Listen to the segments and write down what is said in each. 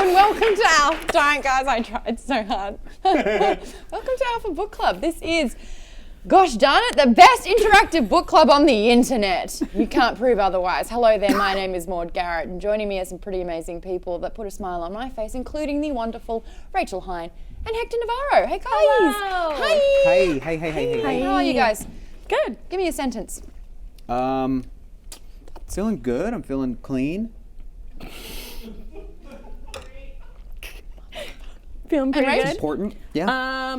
and welcome to Alpha. Don't, guys, I tried so hard. Welcome to Alpha Book Club. This is, gosh darn it, the best interactive book club on the internet. You can't prove otherwise. Hello there, my name is Maude Garrett, and joining me are some pretty amazing people that put a smile on my face, including the wonderful Rachel Heine and Hector Navarro. Hey, guys. Hello. Hi. Hey. How are you guys? Good. Give me a sentence. Feeling good. I'm feeling clean. Feeling pretty Right? good. Important. Yeah.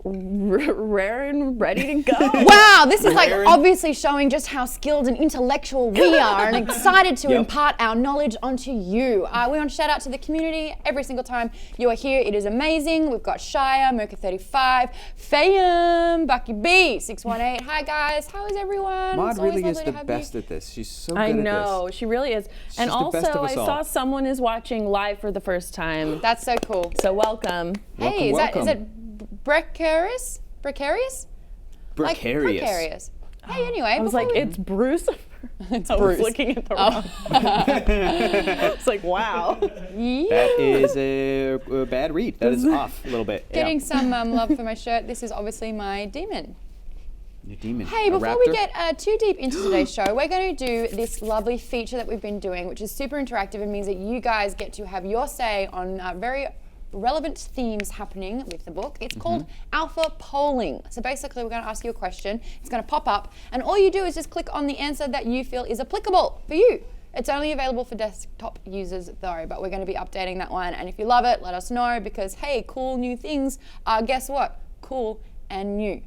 Rare and ready to go. Wow, this is like obviously showing just how skilled and intellectual we are and excited to impart our knowledge onto you. We want to shout out to the community every single time you are here. It is amazing. We've got Shia, Mocha35, Fayum, Bucky B, 618. Hi guys, how is everyone? Maude It's always really is lovely to the have best you. at this. She's so good I at this. know, she really is. And just the best also, of us I all. saw someone is watching live for the first time. That's so cool. So welcome. Hey, Welcome, is it precarious? Precarious? Like Precarious. precarious. Hey, anyway. I was before like, we- it's Bruce. It's I Bruce. was looking at the wrong. It's like, wow. That is a bad read. That is off a little bit. Getting some love for my shirt. This is obviously my demon. Your demon. Hey, A before we raptor? get too deep into today's show, we're going to do this lovely feature that we've been doing, which is super interactive and means that you guys get to have your say on very relevant themes happening with the book. It's called Alpha Polling. So basically, we're going to ask you a question. It's going to pop up, and all you do is just click on the answer that you feel is applicable for you. It's only available for desktop users though, but we're going to be updating that one. And if you love it, let us know because, hey, cool new things are, guess what? Cool and new.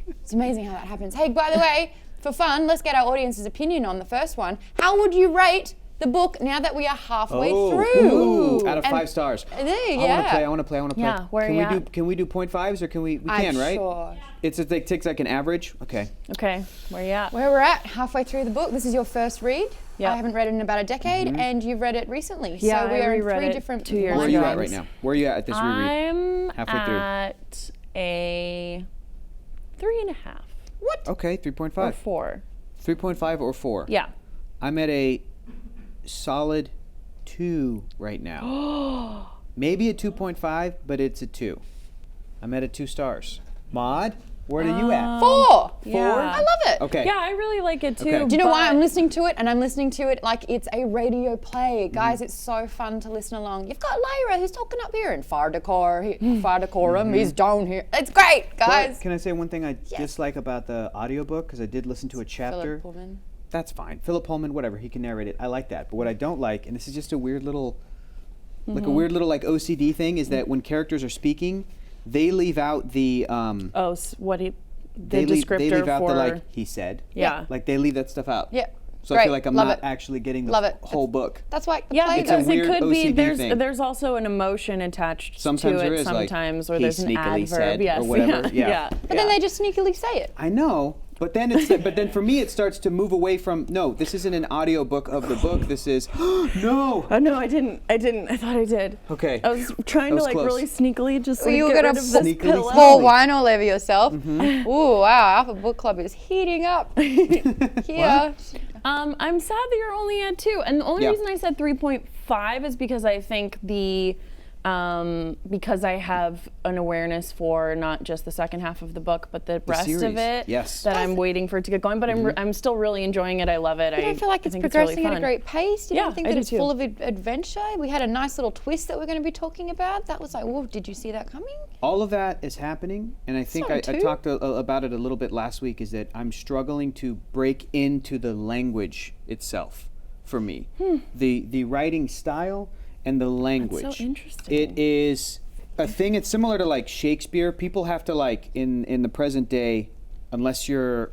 It's amazing how that happens. Hey, by the way, for fun, let's get our audience's opinion on the first one. How would you rate the book now that we are halfway through? Ooh, out of And 5 stars. There, I want to play. Yeah, where can are we you do at? can we do 0.5s or can we I'm can, right? sure. It takes like an average. Okay. Okay, where you at? Where we're at, halfway through the book. This is your first read. Yep. I haven't read it in about a decade, and you've read it recently. Yeah, so we I are in reread 3 it different 2 years Where are you ago. at right now? Where are you at this reread? I'm Halfway through. at a 3.5 What? Okay, or 3.5. 4. 3.5 or 4. Yeah. I'm at a solid 2 right now. Maybe a 2.5, but it's a 2. I'm at a 2 stars. Maude, where are you at? 4. Yeah. I love it. Okay. Yeah, I really like it too. Okay. Do you know why but- I'm listening to it? And I'm listening to it like it's a radio play. Guys, it's so fun to listen along. You've got Lyra who's talking up here and far decorum, he's down here. It's great, guys. But can I say one thing I dislike about the audiobook? Because I did listen to a chapter. Philip Pullman. That's fine. Philip Pullman, whatever, he can narrate it. I like that. But what I don't like, and this is just a weird little, like a weird little like OCD thing, is that when characters are speaking, they leave out the The they descriptor leave out for the like he said. Yeah. Like they leave that stuff out. Yeah. So I Great. feel like I'm Love not it. actually getting Love the it. whole book. That's why the Yeah, play It's a goes. because it weird could be OCD thing. there's also an emotion attached Sometimes to there it is, like, sometimes or he there's an sneakily adverb. said, or Yes. whatever. Yeah. Yeah. But then they just sneakily say it. I know, but then but then for me it starts to move away from no. This isn't an audio book of the book. This is no. Oh no, I didn't. I thought I did. Okay. I was trying That to was like close. really sneakily just like You were get gonna rid of this sneakily pillow. Pour wine all over yourself. Ooh, wow, Alpha Book Club is heating up here. I'm sad that you're only at 2, and the only Yeah. reason I said 3.5 is because I think because I have an awareness for not just the second half of the book, but the rest series. of it. Yes. That I'm waiting for it to get going, but I'm still really enjoying it. I love it. You don't feel like it's think really progressing at a fun. great pace? You Yeah, don't think I that do it's too. full of adventure? We had a nice little twist that we're going to be talking about. That was like, whoa, did you see that coming? All of that is happening, and I think I Some too. talked about it a little bit last week. Is that I'm struggling to break into the language itself for me, the writing style and the language. interesting. It is a thing. It's similar to like Shakespeare. People have to like in the present day, unless you're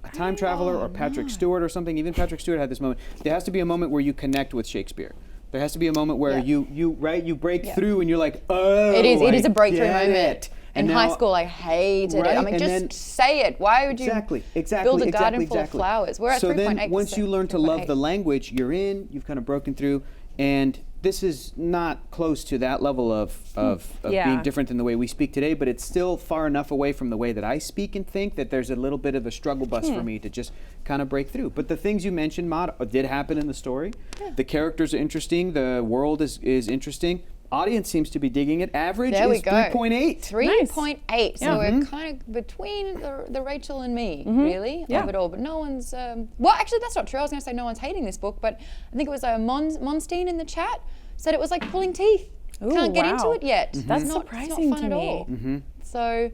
a time traveler or Patrick Stewart or something. Even Patrick Stewart had this moment. There has to be a moment where you connect with Shakespeare. There has to be a moment where you break through and you're like, oh, It is a I breakthrough get moment. it. In And high now- school, I hated it. I Right, mean, and just then- say it. Why would you build a garden full of flowers? We're at so 3.8%. then once you learn to love the language, you're in, you've kind of broken through, and this is not close to that level of being different than the way we speak today, but it's still far enough away from the way that I speak and think that there's a little bit of a struggle bus for me to just kind of break through. But the things you mentioned, Maude, did happen in the story. Yeah. The characters are interesting. The world is interesting. Audience seems to be digging it. Average there is 3.8. 3.8. So we're kind of between the Rachel and me, really, of it all. But no one's. Well, actually, that's not true. I was going to say no one's hating this book, but I think it was Monstein in the chat said it was like pulling teeth. Ooh, Can't get into it yet. That's not, surprising it's not fun to at me. all. So,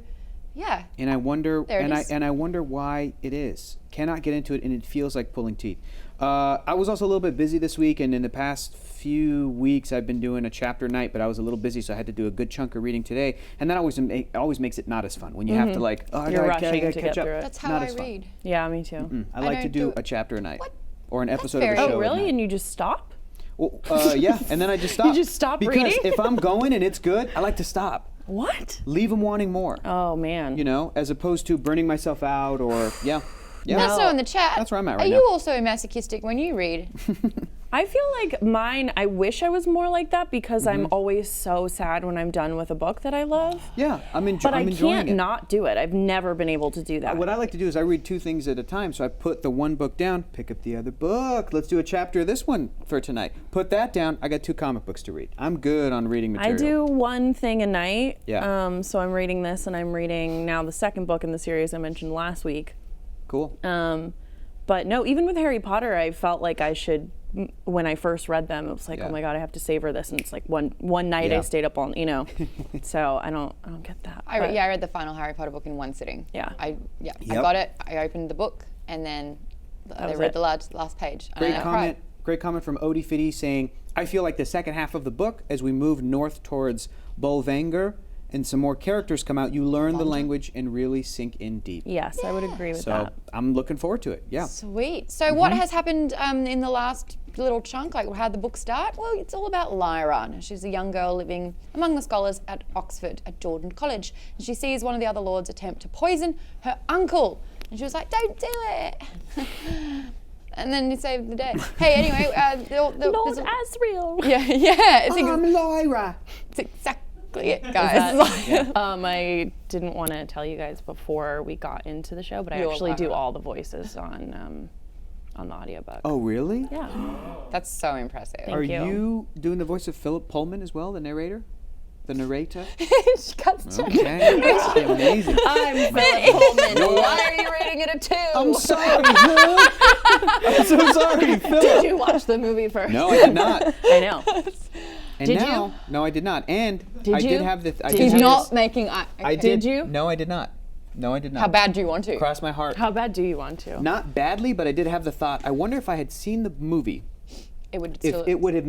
yeah. And I wonder, and I wonder why it is. Cannot get into it, and it feels like pulling teeth. I was also a little bit busy this week, and in the past few weeks I've been doing a chapter night, but I was a little busy, so I had to do a good chunk of reading today, and that always makes it not as fun when you have to like, I gotta catch up. That's how I read. Yeah, me too. I like to do a chapter a night or an episode of a very- show. Oh, really? at night. And you just stop? Well, yeah, and then I just stop. You just stop because reading? if I'm going and it's good, I like to stop. What? Leave them wanting more. Oh, man. You know, as opposed to burning myself out or Yeah. Let know in the chat. That's where I'm at right Are now. you also masochistic when you read? I feel like mine, I wish I was more like that because I'm always so sad when I'm done with a book that I love. Yeah, I'm But I enjoying can't it. not do it. I've never been able to do that. What I like to do is I read 2 things at a time. So I put the one book down, pick up the other book. Let's do a chapter of this one for tonight. Put that down. I got 2 comic books to read. I'm good on reading material. I do one thing a night. Yeah. So I'm reading this, and I'm reading now the second book in the series I mentioned last week. Cool. But no, even with Harry Potter, I felt like I should. When I first read them, it was like, oh my god, I have to savor this, and it's like one night I stayed up all, So I don't get that. I read the final Harry Potter book in one sitting. Yeah. I got it. I opened the book and then I read the last page. Great and I comment. cried. Great comment from Odie Fitty saying, I feel like the second half of the book, as we move north towards Bolvangar and some more characters come out, you learn the language and really sink in deep. Yes, I would agree with So that. I'm looking forward to it. Yeah. Sweet. So what has happened in the last little chunk? Like, how'd the book start? Well, it's all about Lyra. Now, she's a young girl living among the scholars at Oxford at Jordan College. And she sees one of the other lords attempt to poison her uncle. And she was like, don't do it. And then he saved the day. Hey, anyway. Lord Asriel. Yeah. I'm Lyra. It's exactly it, guys. I didn't want to tell you guys before we got into the show, but I actually do all the voices on the audiobook. Oh, really? Yeah. That's so impressive. Thank Are you. you doing the voice of Philip Pullman as well, the narrator? The narrator? She got Okay. That's amazing. I'm Philip Pullman. Why are you rating it a 2? I'm sorry, Philip. I'm so sorry, Philip. Did you watch the movie first? No, I did not. I know. And Did now, you? No, I did not. And Did I you? did have the. I He's did have not this- making. I did. Did you? No, I did not. No, I did not. How bad do you want to? Cross my heart. How bad do you want to? Not badly, but I did have the thought. I wonder if I had seen the movie, It would if still. it would have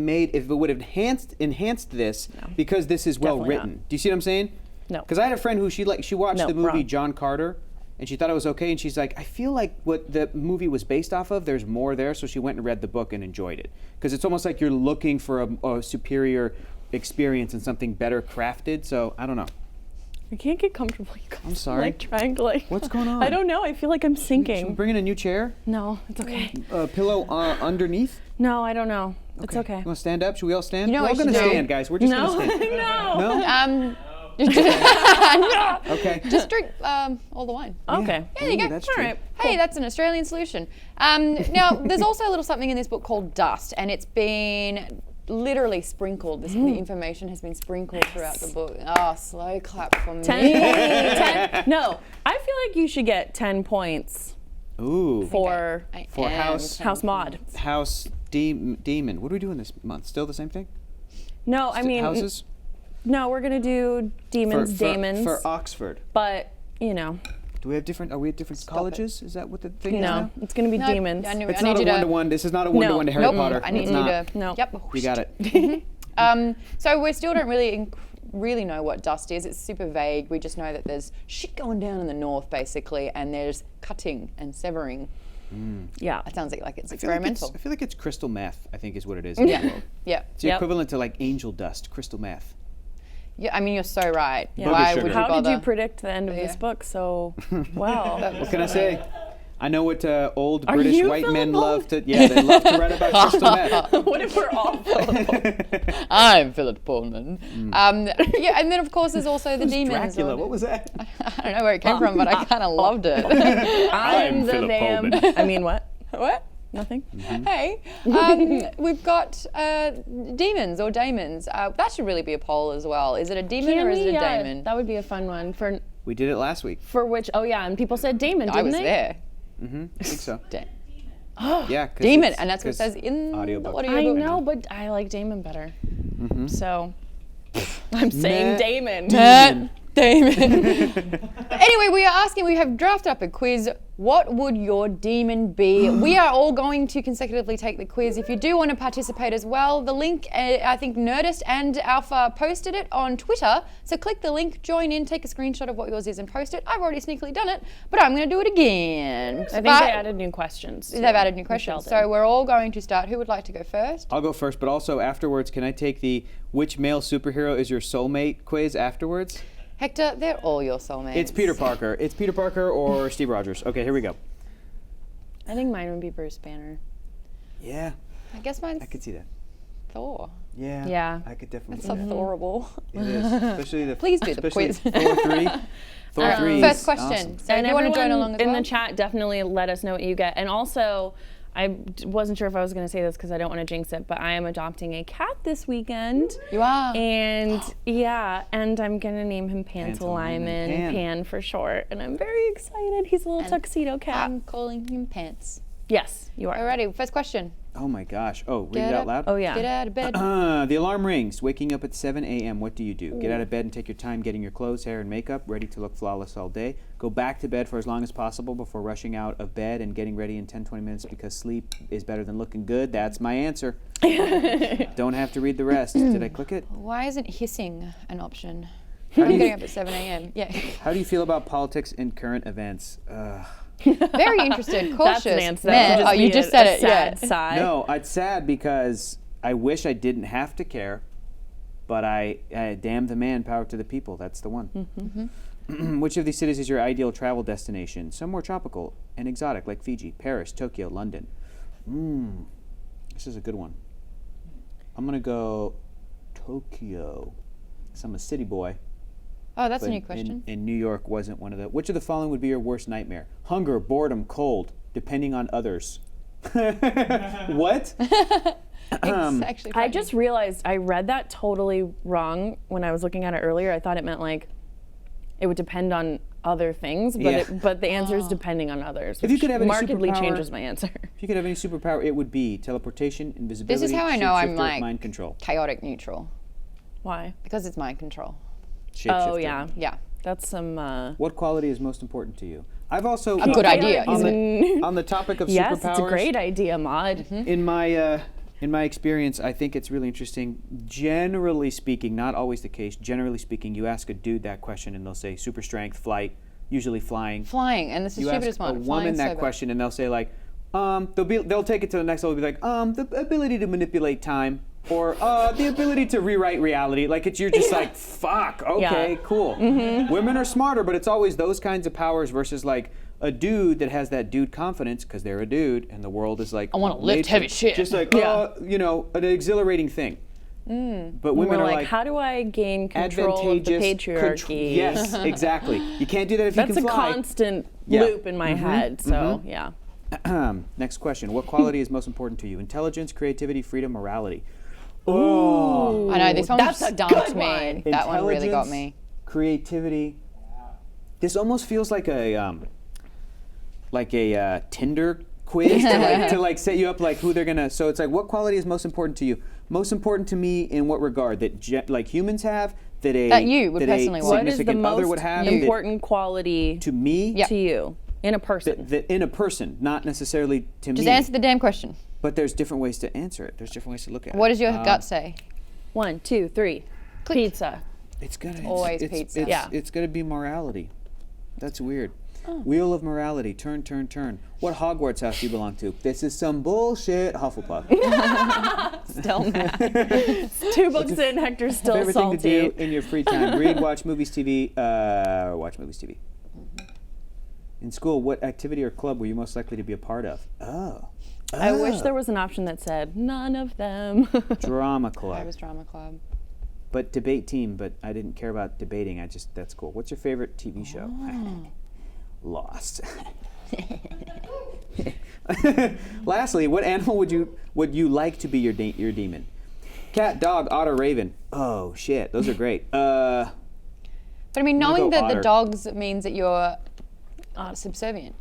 enhanced this, because this is well Definitely written. not. Do you see what I'm saying? No. Because I had a friend who she watched No, the movie wrong. John Carter, and she thought it was okay, and she's like, I feel like what the movie was based off of, there's more there, so she went and read the book and enjoyed it. Because it's almost like you're looking for a superior experience and something better crafted. So I don't know. I can't get comfortable. You guys. I'm sorry. Like triangling. What's going on? I don't know. I feel like I'm Should we sinking. bring in a new chair? No, it's okay. Pillow underneath? No, I don't know. It's okay. You want to stand up? Should we all stand? You know We're all what going you to should do? stand, guys. We're just No, going to stand. no. No? Okay. Just drink all the wine. Okay. There you Ooh, go. that's All true. right. Hey, that's an Australian solution. Now, there's also a little something in this book called dust, and it's been literally sprinkled. The information has been sprinkled throughout the book. Oh, slow clap for me. 10. No, I feel like you should get 10 points Ooh. for For House Maude. House Demon. What are we doing this month? Still the same thing? No, I mean, Houses? no, we're gonna do demons, daemons, For Oxford. but you know, Do we have different? Are we at different colleges? Is that what the thing is no, now? it's gonna be No, demons. I It's need not a you to- one-to-one. This is not a one-to-one to Harry Nope. Potter. I need It's you not. to. No. Yep. You got it. So we still don't really know what dust is. It's super vague. We just know that there's shit going down in the north, basically, and there's cutting and severing. Yeah. That sounds like it's I feel like experimental. I feel like it's crystal meth, I think is what it is. Yeah. Yeah. It's the Yep. equivalent to like angel dust, crystal meth. Yeah. I mean, you're so right. Yeah. Why Booger would you sugar. How bother? did you predict the end of this Yeah. book so well? What can I say? I know what old Are British you white men Philip love to. Yeah, they love to write about crystal meth. What if we're all Philip? I'm Philip Pullman. Yeah, and then of course there's also the demons. Dracula. What was that? I don't know where it came from, but I kind of loved it. I'm the Philip damn. Pullman. I mean, what? What? Nothing. Hey, we've got demons or daemons. That should really be a poll as well. Is it a demon or is it a daemon? That would be a fun one for We did it last week. which. Oh yeah, and people said Damon, didn't I was they? there. I think so. Oh, Yeah, 'cause demon, it's- and that's what it 'cause says in audiobook. the audiobook. I know, but I like Damon better. So I'm saying Meh. Damon. Damon. Anyway, we have drafted up a quiz. What would your demon be? We are all going to consecutively take the quiz. If you do want to participate as well, the link, I think Nerdist and Alpha posted it on Twitter. So click the link, join in, take a screenshot of what yours is and post it. I've already sneakily done it, but I'm going to do it again. I think they added new questions. They've added new questions. So we're all going to start. Who would like to go first? I'll go first, but also afterwards, can I take the which male superhero is your soulmate quiz afterwards? Hector, they're all your soulmates. It's Peter Parker. It's Peter Parker or Steve Rogers. Okay, here we go. I think mine would be Bruce Banner. Yeah, I guess mine's I could see that. Thor. Yeah. Yeah. I could definitely So see that. thorrible. It is. Especially the Please do the especially quiz. Thor 3. Thor 3 First is question. awesome. So And if you want to join everyone along as in well. the chat, definitely let us know what you get. And also, I wasn't sure if I was going to say this because I don't want to jinx it, but I am adopting a cat this weekend. You are. And yeah, and I'm going to name him Pantalaimon, Pan. Pan for short. And I'm very excited. He's a little tuxedo cat. I'm calling him Pants. Yes, you are. Alrighty, first question. Oh my gosh. Oh, read Get it out up. loud? Oh, yeah. Get out of bed. The alarm rings. Waking up at 7 a.m. What do you do? Get out of bed and take your time getting your clothes, hair, and makeup ready to look flawless all day. Go back to bed for as long as possible before rushing out of bed and getting ready in 10-20 minutes because sleep is better than looking good. That's my answer. Don't have to read the rest. Did I click it? Why isn't hissing an option? How do I'm you- getting up at 7 a.m. Yeah. How do you feel about politics and current events? Very interested, cautious. That's an answer. Meh. That would Oh, you be just a said it. sad Yeah. sigh. No, it's sad because I wish I didn't have to care, but I damn the man, power to the people. That's the one. Which of these cities is your ideal travel destination? Some more tropical and exotic, like Fiji, Paris, Tokyo, London. This is a good one. I'm gonna go Tokyo. 'Cause I'm a city boy. Oh, that's a But new question. in New York wasn't one of the. Which of the following would be your worst nightmare? Hunger, boredom, cold, depending on others. What? It's actually I funny. just realized I read that totally wrong when I was looking at it earlier. I thought it meant like it would depend on other things, but Yeah. but the answer is depending on others. If you which could have any markedly superpower- changes my answer. If you could have any superpower, it would be teleportation, invisibility. how I know I'm, shapeshifter, like, mind control. chaotic neutral Why? because it's mind control. Shapeshifter. Oh yeah, Yeah. that's some. What quality is most important to you? I've also A good idea, on isn't the topic of Yes, superpowers. it's a great idea, Maude. In my experience, I think it's really interesting. Generally speaking, not always the case. Generally speaking, you ask a dude that question and they'll say super strength, flight, usually flying. Flying, and this is You stupidest ask a one. woman Flying's that so bad. question and they'll say like, they'll take it to the next level. They'll be like, the ability to manipulate time, or the ability to rewrite reality. Like you're just like, fuck, okay, Yeah. cool. Women are smarter, but it's always those kinds of powers versus like a dude that has that dude confidence because they're a dude and the world is like, I wanna lift made heavy shit. Just like, Yeah. an exhilarating thing. But women We're are like, how do I gain control of the advantageous patriarchy? yes, exactly. You can't do that if That's you a can fly. constant Yeah. loop in my head. So yeah. Next question. What quality is most important to you? Intelligence, creativity, freedom, morality. Oh, I know, this one That's a stumped good me. one. That one really got Intelligence, me. Creativity. This almost feels like a Tinder quiz to set you up like who they're gonna. So it's like, what quality is most important to you? Most important to me in what regard? That like humans have, that you would personally want. What is the significant other most would have that- important quality to me. Yeah. to you in a person? That in a person, not necessarily to Just me. answer the damn question. But there's different ways to answer it. There's different ways to look at it. What does your gut say? 1, 2, 3. Click. Pizza. It's gonna Always it's, pizza. It's, Yeah. it's gonna be morality. That's weird. Oh. Wheel of morality. Turn, turn, turn. What Hogwarts house do you belong to? This is some bullshit. Hufflepuff. Still mad. 2 books in, Hector's still Favorite salty. thing to do in your free time? Read, watch movies, TV. Watch movies, TV. In school, what activity or club were you most likely to be a part of? Oh. I wish there was an option that said none of them. Drama I club. was drama club. But debate team, but I didn't care about debating. That's cool. What's your favorite TV show? Lost. Lastly, what animal would you like to be your demon? Cat, dog, otter, raven. Oh shit, those are great. But I mean, knowing that otter. the dogs means that you're subservient.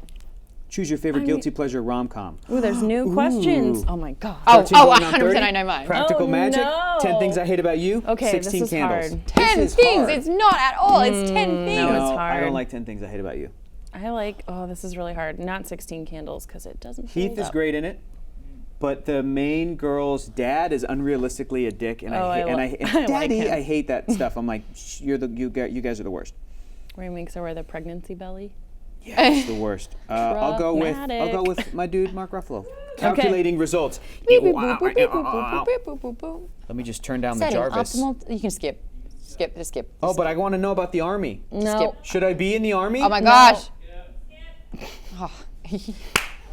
Choose your favorite guilty pleasure rom-com. Ooh, there's new questions. Oh my god. Oh, going on 100% 30? I know mine. Practical Oh, magic. no. 10 things I hate about you. Okay, 16 this is candles. hard. 10 This is things. hard. It's not at all. It's 10 things. no, it's No, I hard. don't like 10 things I hate about you. I like, this is really hard. Not 16 candles because it doesn't Heath hold is up. great in it, but the main girl's dad is unrealistically a dick, and Oh, I like Daddy, him. I hate that stuff. I'm like, you guys are the worst. Where he makes her wear the pregnancy belly. Yeah, it's the worst. I'll go with my dude Mark Ruffalo. Calculating results. Beep, boop, boop, boop, boop, boop, boop, boop, boop, boop. Let me just turn down Setting the Jarvis. optimal. You can skip. Just skip. Oh, but I want to know about the army. No. Skip. Should I be in the army? Oh my gosh. Oh.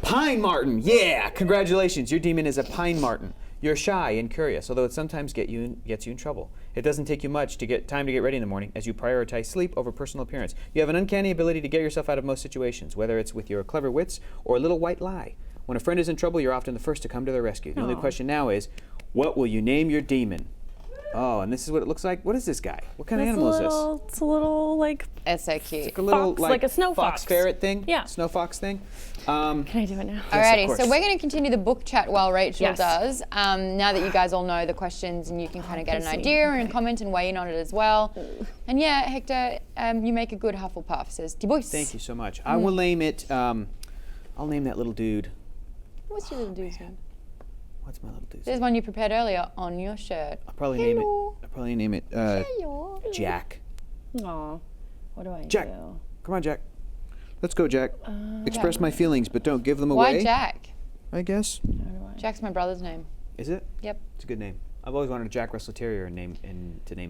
Pine Martin. Yeah, congratulations. Your demon is a Pine Martin. You're shy and curious, although it sometimes gets you in trouble. It doesn't take you much to get time to get ready in the morning, as you prioritize sleep over personal appearance. You have an uncanny ability to get yourself out of most situations, whether it's with your clever wits or a little white lie. When a friend is in trouble, you're often the first to come to their rescue. The only question now is, what will you name your demon? Oh, and this is what it looks like. What is this guy? What kind of animal is this? It's a little like, It's so cute. Like a little fox, like a snow fox fox. ferret thing? Yeah. Snow fox thing? can I do it now? Alrighty, course. so we're going to continue the book chat while Rachel Yes. does. Now that you guys all know the questions and you can kind of get an pussy. idea and comment and weigh in on it as well. And yeah, Hector, you make a good Hufflepuff, says Dibois. Thank you so much. I will name it, I'll name that little dude. What's your little dude's name? What's my little dude? There's one you prepared earlier on your shirt. I'll probably name it Hello. Jack. Aw, what do I Jack. do? Come on, Jack. Let's go, Jack. Express my feelings, but don't give them away. Why Jack? I guess. Jack's my brother's name. Is it? Yep. It's a good name. I've always wanted a Jack Russell Terrier to name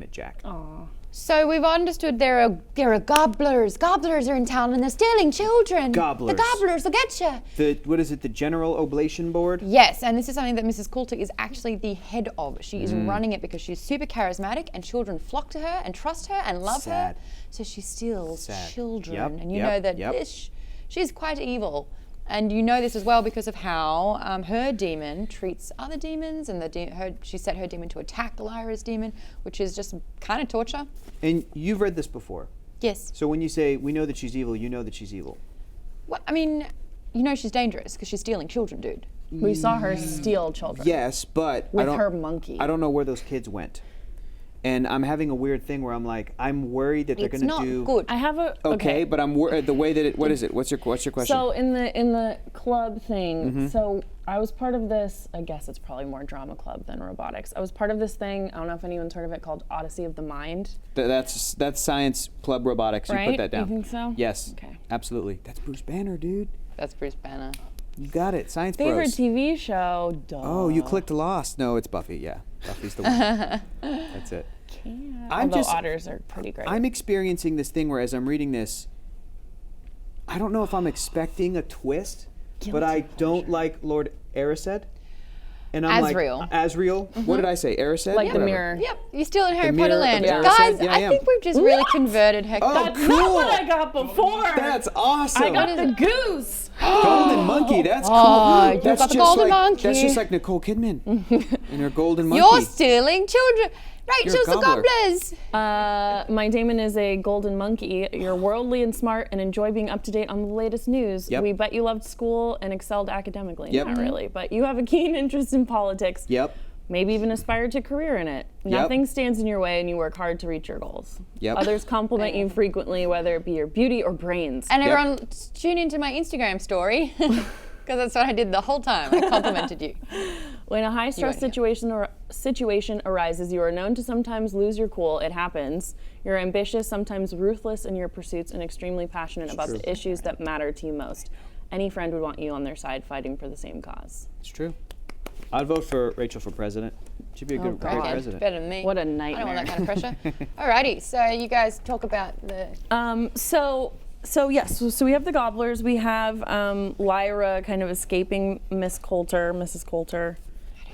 it Jack. Aw. So we've understood there are gobblers. Gobblers are in town and they're stealing children. Gobblers. The gobblers will get you. What is it? The General Oblation Board? Yes, and this is something that Mrs. Coulter is actually the head of. She is running it because she's super charismatic and children flock to her and trust her and love Sad. her. So she steals Sad. children. Yep, And you yep, know that yep. she's quite evil. And you know this as well because of how her demon treats other demons, and she set her demon to attack Lyra's demon, which is just kind of torture. And you've read this before. Yes. So when you say, we know that she's evil, you know that she's evil. Well, I mean, you know she's dangerous because she's stealing children, dude. We saw her steal children. Yes, but With her monkey. I don't know where those kids went. And I'm having a weird thing where I'm like, I'm worried that they're It's going to not do. good. I have a Okay, but I'm worried the way that it. What is it? What's your question? So in the club thing, so I was part of this. I guess it's probably more drama club than robotics. I was part of this thing. I don't know if anyone's heard of it, called Odyssey of the Mind. That's science club robotics. You put Right? that down. You think so? Yes. Okay. Absolutely. That's Bruce Banner, dude. That's Bruce Banner. You got it. Science Favorite bros. TV show? Duh. Oh, you clicked Lost. No, it's Buffy. Yeah, Buffy's the one. That's it. Although otters are pretty great. I'm experiencing this thing where as I'm reading this, I don't know if I'm expecting a twist, but I don't like Lord Erised. And I'm Asriel. like, Asriel? What did I say? Erised? like the Whatever. mirror. Yep, you're still in Harry The Potter mirror land. of Guys, Erised? Yeah, I I am. think we've just really What? converted Hector. Oh, That's cool. not what I got before. That's awesome. I got the goose. Golden monkey. That's cool. Oh, you That's got the just golden like, monkey. That's just like Nicole Kidman and her golden monkey. You're stealing children. Rachel's the gobbler. gobblers. My daemon is a golden monkey. You're worldly and smart and enjoy being up to date on the latest news. Yep. We bet you loved school and excelled academically. Yep. Not really, but you have a keen interest in politics. Yep. Maybe even aspired to a career in it. Nothing stands in your way and you work hard to reach your goals. Yep. Others compliment you frequently, whether it be your beauty or brains. And everyone tune into my Instagram story because that's what I did the whole time. I complimented you. When a high-stress situation arises, you are known to sometimes lose your cool. It happens. You're ambitious, sometimes ruthless in your pursuits, and extremely passionate about the issues that matter to you most. Any friend would want you on their side fighting for the same cause. It's true. I'd vote for Rachel for president. She'd be a great Okay, president. better than me. What a I don't want nightmare. that kind of pressure. Alrighty, so you guys talk about the. So So yes, so we have the gobblers. We have Lyra kind of escaping Mrs. Coulter.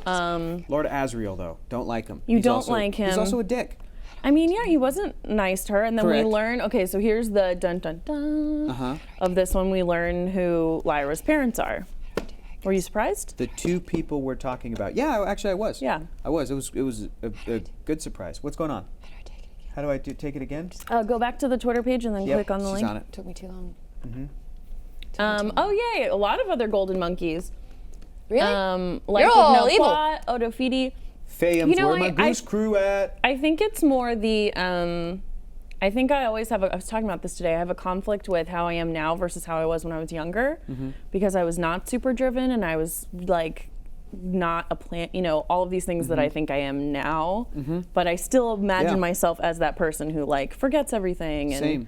Lord Asriel, though, don't like him. You don't like him. He's also a dick. I mean, yeah, he wasn't nice to her. And then Correct. we learn, okay, so here's the dun-dun-dun of this one. We learn who Lyra's parents are. Were you surprised? The two people we're talking about. Yeah, actually I was. Yeah. I was. It was a good surprise. What's going on? How do I take it again? Go back to the Twitter page and then click on the link. On it. Took me too long. Oh, yay, a lot of other golden monkeys. Really? Like You're all with no evil. plot, Odofidi. Fayums, where my goose crew at? I think it's more the, I think I always have I was talking about this today, I have a conflict with how I am now versus how I was when I was younger, because I was not super driven and I was like not a plant, all of these things that I think I am now, but I still imagine myself as that person who like forgets everything and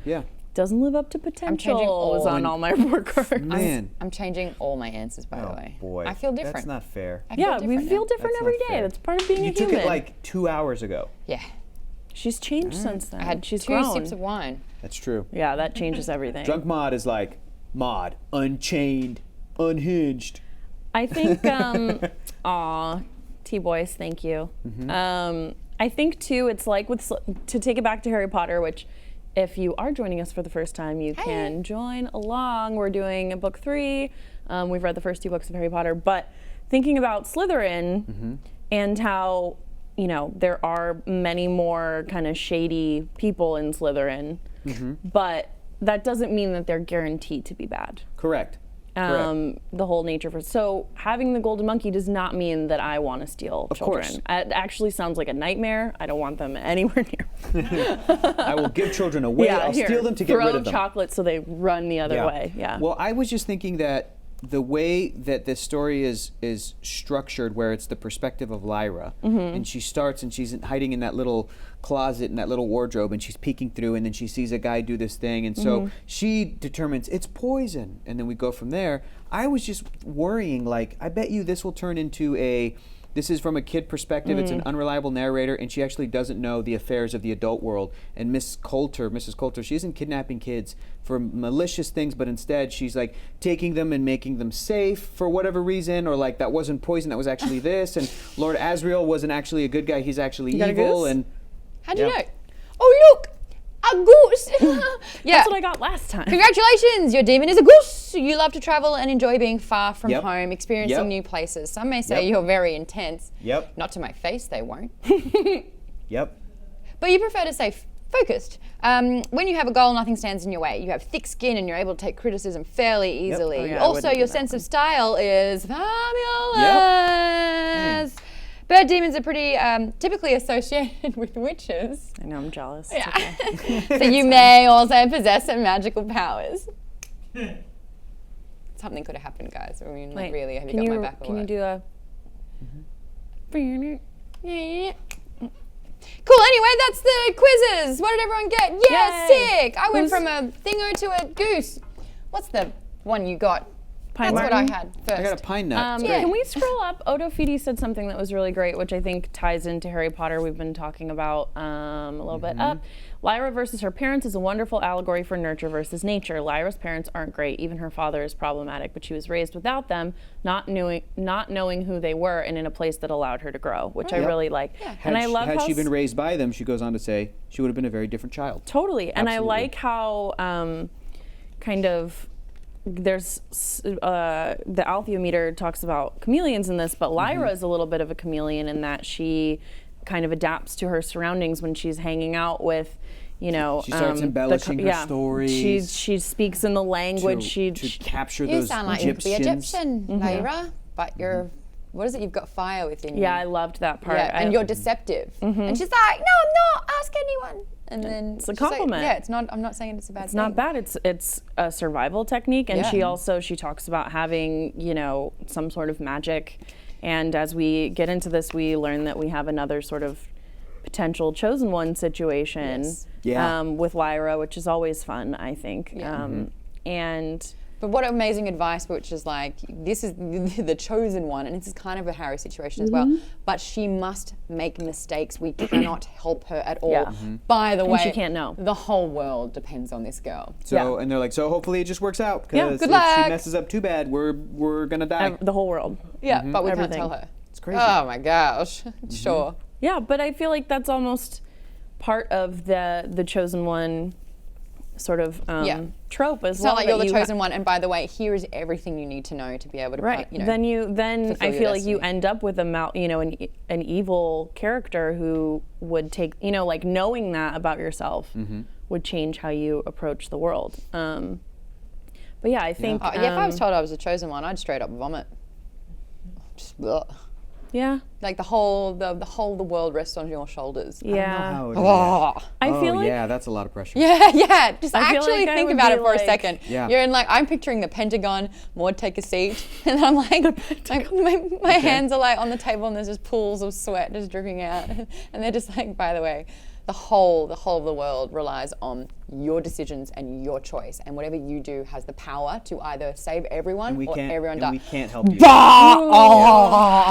doesnn't live up to potential is on all my report cards. Man. I'm changing all my answers, by the way. Boy. I feel different. That's not fair. Yeah, we feel different every day. That's part of being a human. You took it like 2 hours ago. Yeah. She's changed since then. I had She's 2 grown. sips of wine. That's true. Yeah, that changes everything. Drunk Maude is like, Maude, unchained, unhinged. I think, aw, T-Boys, thank you. I think too, it's like to take it back to Harry Potter, which if you are joining us for the first time, you can join along. We're doing book 3. We've read the first 2 books of Harry Potter, but thinking about Slytherin and how, there are many more kind of shady people in Slytherin, but that doesn't mean that they're guaranteed to be bad. Correct. The whole nature of it. So having the golden monkey does not mean that I want to steal children. Course. It actually sounds like a nightmare. I don't want them anywhere near. I will give children away. I'll steal them to get rid of them. Throw chocolate so they run the other way. Yeah. Well, I was just thinking that the way that this story is structured, where it's the perspective of Lyra, and she starts and she's hiding in that little closet in that little wardrobe, and she's peeking through, and then she sees a guy do this thing, and so she determines it's poison, and then we go from there. I was just worrying, like, I bet you this will turn into this is from a kid perspective, it's an unreliable narrator, and she actually doesn't know the affairs of the adult world. And Mrs. Coulter, she isn't kidnapping kids for malicious things, but instead she's like taking them and making them safe for whatever reason, or like that wasn't poison, that was actually this, and Lord Asriel wasn't actually a good guy, he's actually evil. And how'd you know? Oh, look! A goose! Yeah. That's what I got last time. Congratulations! Your demon is a goose! You love to travel and enjoy being far from home, experiencing new places. Some may say you're very intense. Not to my face, they won't. But you prefer to say focused. When you have a goal, nothing stands in your way. You have thick skin and you're able to take criticism fairly easily. Oh, yeah, also, your sense of style is fabulous. Bird demons are pretty typically associated with witches. I know, I'm jealous. Yeah. Okay. So you may also possess some magical powers. Something could have happened, guys. I mean, Wait, really, have you got my back or Can you what? do a... Cool, anyway, that's the quizzes. What did everyone get? Yeah, Yay. sick. I went from a thingo to a goose. What's the one you got? Pine That's Martin? what I had first. I got a pine nut. It's great. Can we scroll up? Odofidi said something that was really great, which I think ties into Harry Potter we've been talking about a little bit up. Lyra versus her parents is a wonderful allegory for nurture versus nature. Lyra's parents aren't great. Even her father is problematic, but she was raised without them, not knowing who they were, and in a place that allowed her to grow, which I really like. Yeah. And I love had how she been raised by them, she goes on to say, she would have been a very different child. Totally. And I Absolutely. like how kind of there's the Althiometer talks about chameleons in this, but Lyra is a little bit of a chameleon in that she kind of adapts to her surroundings when she's hanging out with, she starts embellishing her stories. She speaks in the language. To capture You those sound like you could be Egyptians. Egyptian, Lyra, but you're, what is it? You've got fire within you. Yeah, I loved that part. Yeah, and you're deceptive. And she's like, no, I'm not. Ask anyone. And then It's a she's like, compliment. yeah, it's not. I'm not saying it's a bad thing. It's not bad. It's a survival technique, and she talks about having some sort of magic. And as we get into this, we learn that we have another sort of potential chosen one situation with Lyra, which is always fun, I think. And But what amazing advice, which is like, this is the chosen one, and this is kind of a Harry situation as well, but she must make mistakes. We cannot help her at all. Yeah. By the way, she can't know. The whole world depends on this girl. So, and they're like, so hopefully it just works out, Yeah, because good if luck. she messes up too bad, we're gonna die. The whole world. Yeah, but we Everything. can't tell her. It's crazy. Oh my gosh. Sure. Yeah, but I feel like that's almost part of the chosen one sort of trope as It's well. not like you're that the you chosen one, and by the way, here is everything you need to know to be able to, Right. Then fulfill I your feel like you destiny. end up with an evil character who would take, like knowing that about yourself would change how you approach the world. But yeah, I think. If I was told I was the chosen one, I'd straight up vomit. Just, ugh. Yeah. Like the whole world rests on your shoulders. Yeah. How Oh. I feel like yeah, that's a lot of pressure. Yeah. Just I feel actually like I think would about be it for a like- second. Yeah. You're in like, I'm picturing the Pentagon. Maud, take a seat, and I'm like my hands are like on the table, and there's just pools of sweat just dripping out, and they're just like, by the way, the whole of the world relies on your decisions and your choice, and whatever you do has the power to either save everyone or everyone die. We can't help you.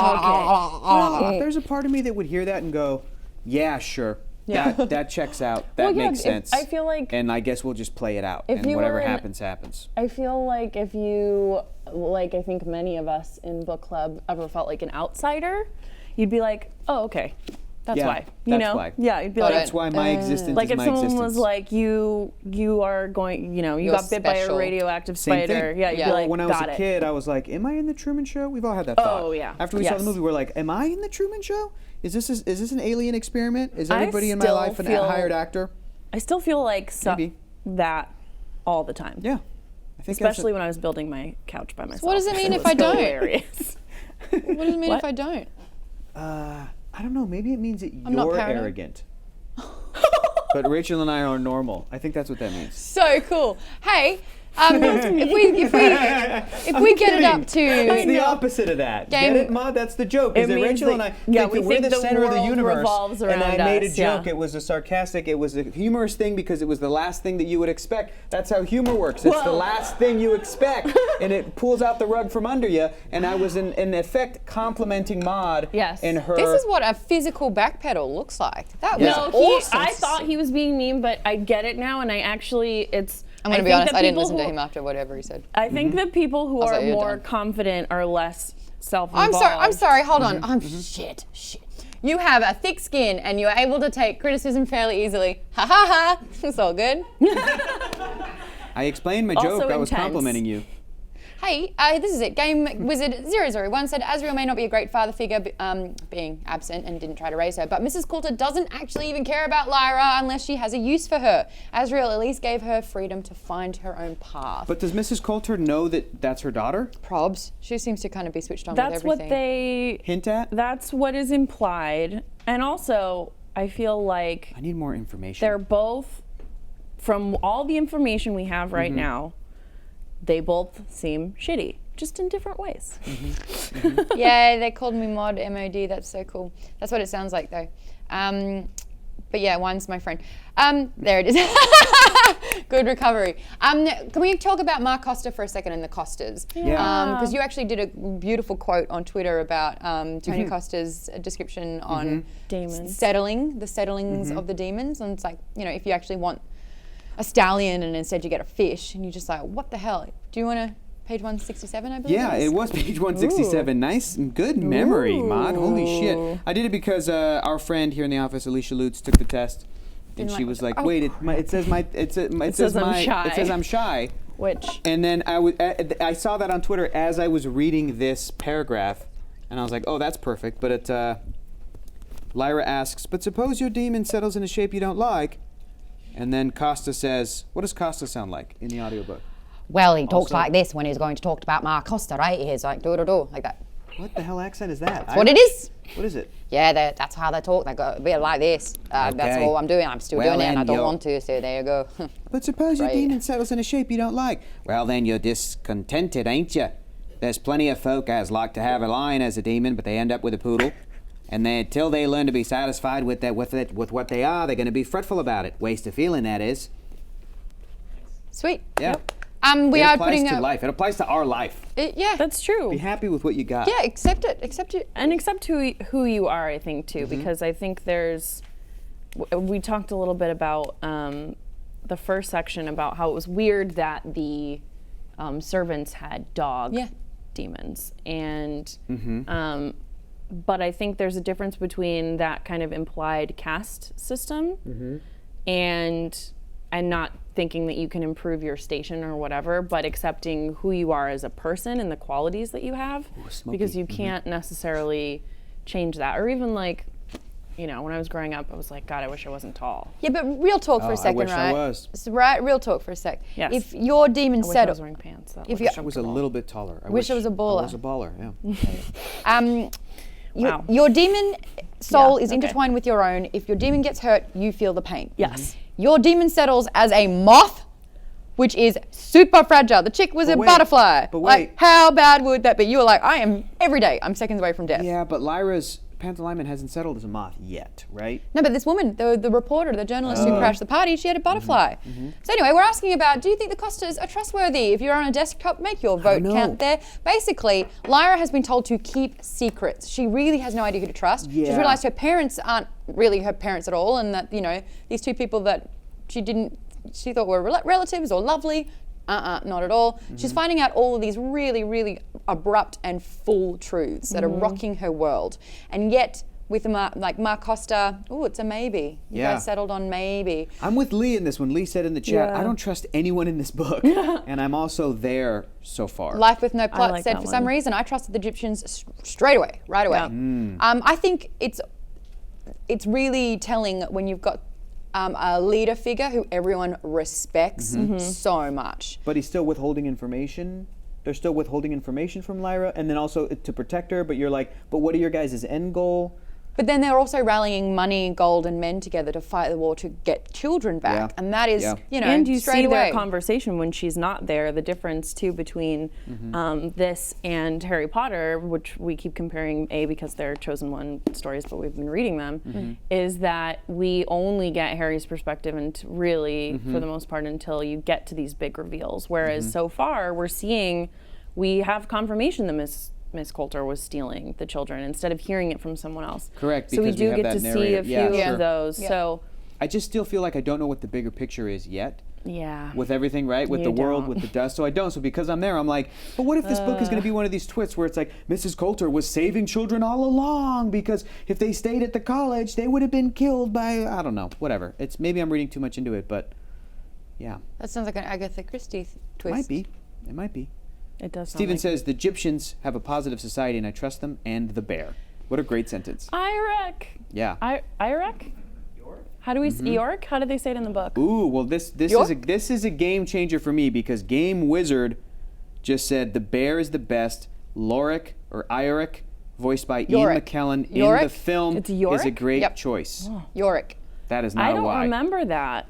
Well, there's a part of me that would hear that and go, yeah, sure. Yeah. That checks out. That Well, yeah, makes sense. I feel like and I guess we'll just play it out. if And you whatever were in- happens, happens. I feel like if you, like I think many of us in book club ever felt like an outsider, you'd be like, oh, okay, that's Yeah, why. You that's know? why. Yeah, you'd be Got like, That's why my existence like is if my someone existence. was like, you are going, you You're got bit by a special. radioactive Same spider. thing. Yeah, you'd Yeah. be Well, like, when I was got a it. kid, I was like, am I in the Truman Show? We've all had that thought. Oh, yeah. After we saw the Yes. movie, we're like, am I in the Truman Show? Is this an alien experiment? Is I everybody in my still life a feel- hired actor? I still feel like Maybe. that all the time. Yeah. I think Especially when I was building my couch by myself. what does it mean if was I don't? Hilarious. What does it mean What? if I don't? I don't know. Maybe it means that not you're paranoid. arrogant. But Rachel and I are normal. I think that's what that means. So cool. Hey, if we get it up It's to the opposite of that. Game- Get it, Maude? That's the joke. Is It that means Rachel that- and I yeah, think we that we're think the the center of the world universe. revolves and I around made a us, yeah. joke. It was a sarcastic. It was a humorous thing because it was the last thing that you would expect. That's how humor works. It's the Whoa. last thing you expect, and it pulls out the rug from under you. And I was in effect complimenting Maude. Yes. And her. this is what a physical backpedal looks like. That was Yeah. No, awesome. I thought he was being mean, but I get it now, and I actually, I'm gonna be think honest. that I didn't people listen to who- him after whatever he said. I think that people who Also, are you're more done. confident are less self-involved. I'm sorry. Hold on. I'm shit. You have a thick skin and you're able to take criticism fairly easily. Ha ha ha. It's all good. I explained my Also joke. I was intense. complimenting you. Hey, this is it. Game Wizard 001 said Asriel may not be a great father figure, being absent and didn't try to raise her, but Mrs. Coulter doesn't actually even care about Lyra unless she has a use for her. Asriel at least gave her freedom to find her own path. But does Mrs. Coulter know that that's her daughter? Probs. She seems to kind of be switched on That's with what everything. they. Hint at? That's what is implied, and also I feel like I need more information. they're both, from all the information we have right now, they both seem shitty, just in different ways. Yeah, they called me Mod, M-O-D. That's so cool. That's what it sounds like, though. But yeah, one's my friend. There it is. Good recovery. Can we talk about Mark Costa for a second and the Costas? Yeah. Because you actually did a beautiful quote on Twitter about Tony Costa's description on Demons. the settlings of the demons. And it's like, if you actually want a stallion and instead you get a fish, and you're just like, what the hell? Do you want to page 167, I believe? Yeah, it was page 167. Nice and good memory, Maude. Holy shit. I did it because our friend here in the office, Alicia Lutz, took the test. And Didn't she like- was like, oh. wait, it says I'm shy. Which And then I saw that on Twitter as I was reading this paragraph, and I was like, oh, that's perfect. But Lyra asks, but suppose your demon settles in a shape you don't like. And then Costa says, what does Costa sound like in the audiobook? Well, he talks Also- like this when he's going to talk about Mark Costa, right? He's like, do, like that. What the hell accent is that? That's what it is. What is it? Yeah, that's how they talk. They go a bit like this. That's Okay. all I'm doing. I'm still Well, doing it, and I then don't you're- want to. So there you go. But suppose your Right. demon settles in a shape you don't like. Well, then you're discontented, ain't you? There's plenty of folk as like to have a lion as a demon, but they end up with a poodle. And then till they learn to be satisfied with what they are, they're going to be fretful about it. Waste of feeling, that is. Sweet. Yeah. We it are applies putting to life. It applies to our life. Yeah. That's true. Be happy with what you got. Yeah, accept it. Accept it. And accept who you are, I think, too, because I think we talked a little bit about the first section about how it was weird that the servants had dog demons. And, but I think there's a difference between that kind of implied caste system and not thinking that you can improve your station or whatever, but accepting who you are as a person and the qualities that you have. Ooh, because you can't necessarily change that. Or even like, you know, when I was growing up, I was like, God, I wish I wasn't tall. Yeah, but real talk for a second, I wish right? I was. Right, real talk for a sec. Yes. If your demon I wish I settle, was wearing pants. That if looks I was a little bit taller. Wish I was a baller. I was a baller, yeah. Wow. Your demon soul is okay. intertwined with your own. If your demon gets hurt, you feel the pain. Yes. Your demon settles as a moth, which is super fragile. The chick was a butterfly. But like, wait. how bad would that be? You were like, I am every day. I'm seconds away from death. Yeah, but Lyra's Pantalaimon hasn't settled as a moth yet, right? No, but this woman, the reporter, the journalist who crashed the party, she had a butterfly. So anyway, we're asking about, do you think the Costas are trustworthy? If you're on a desktop, make your vote count there. Basically, Lyra has been told to keep secrets. She really has no idea who to trust. She's Yeah. realized her parents aren't really her parents at all, and that, you know, these two people that she thought were relatives or lovely, not at all. She's finding out all of these really, really abrupt and full truths that are rocking her world. And yet, with Mark Costa, it's a maybe. You guys settled on maybe. I'm with Lee in this one. Lee said in the chat, Yeah. I don't trust anyone in this book. And I'm also there so far. Life with No Plot like said, that for some one. reason, I trusted the Egyptians straight away, right away. I think it's really telling when you've got a leader figure who everyone respects so much. But he's still withholding information. They're still withholding information from Lyra, and then also to protect her, but you're like, but what are your guys' end goal? But then they're also rallying money, gold, and men together to fight the war to get children back. Yeah. And that is, you know, and you straight see away. their conversation when she's not there, the difference too between this and Harry Potter, which we keep comparing because they're chosen one stories, but we've been reading them, is that we only get Harry's perspective and really, for the most part, until you get to these big reveals. Whereas so far, we have confirmation that Miss Coulter was stealing the children instead of hearing it from someone else. Correct, So we because we do have get that to see narrator. a few Yeah, sure. of those. Yeah. So I just still feel like I don't know what the bigger picture is yet. yeah. With everything, right? With You the world, don't. with the dust. So I don't. So because I'm there, I'm like, but what if this book is going to be one of these twists where it's like, Mrs. Coulter was saving children all along because if they stayed at the college, they would have been killed by, I don't know, whatever. Maybe I'm reading too much into it, but yeah. That sounds like an Agatha Christie twist. Might be. It might be. It does sound Stephen like says, the Egyptians have a positive society and I trust them, and the bear. What a great sentence. Irek. Yeah. Irek? How do we say York? How do they say it in the book? Ooh, well this is a game changer for me because Game Wizard just said the bear is the best. Lorik or Ioric, voiced by Yorick. Ian McKellen Yorick? in the film, It's is a Yorick? great Yep. choice. Yorick. That is not I a don't Y. remember that.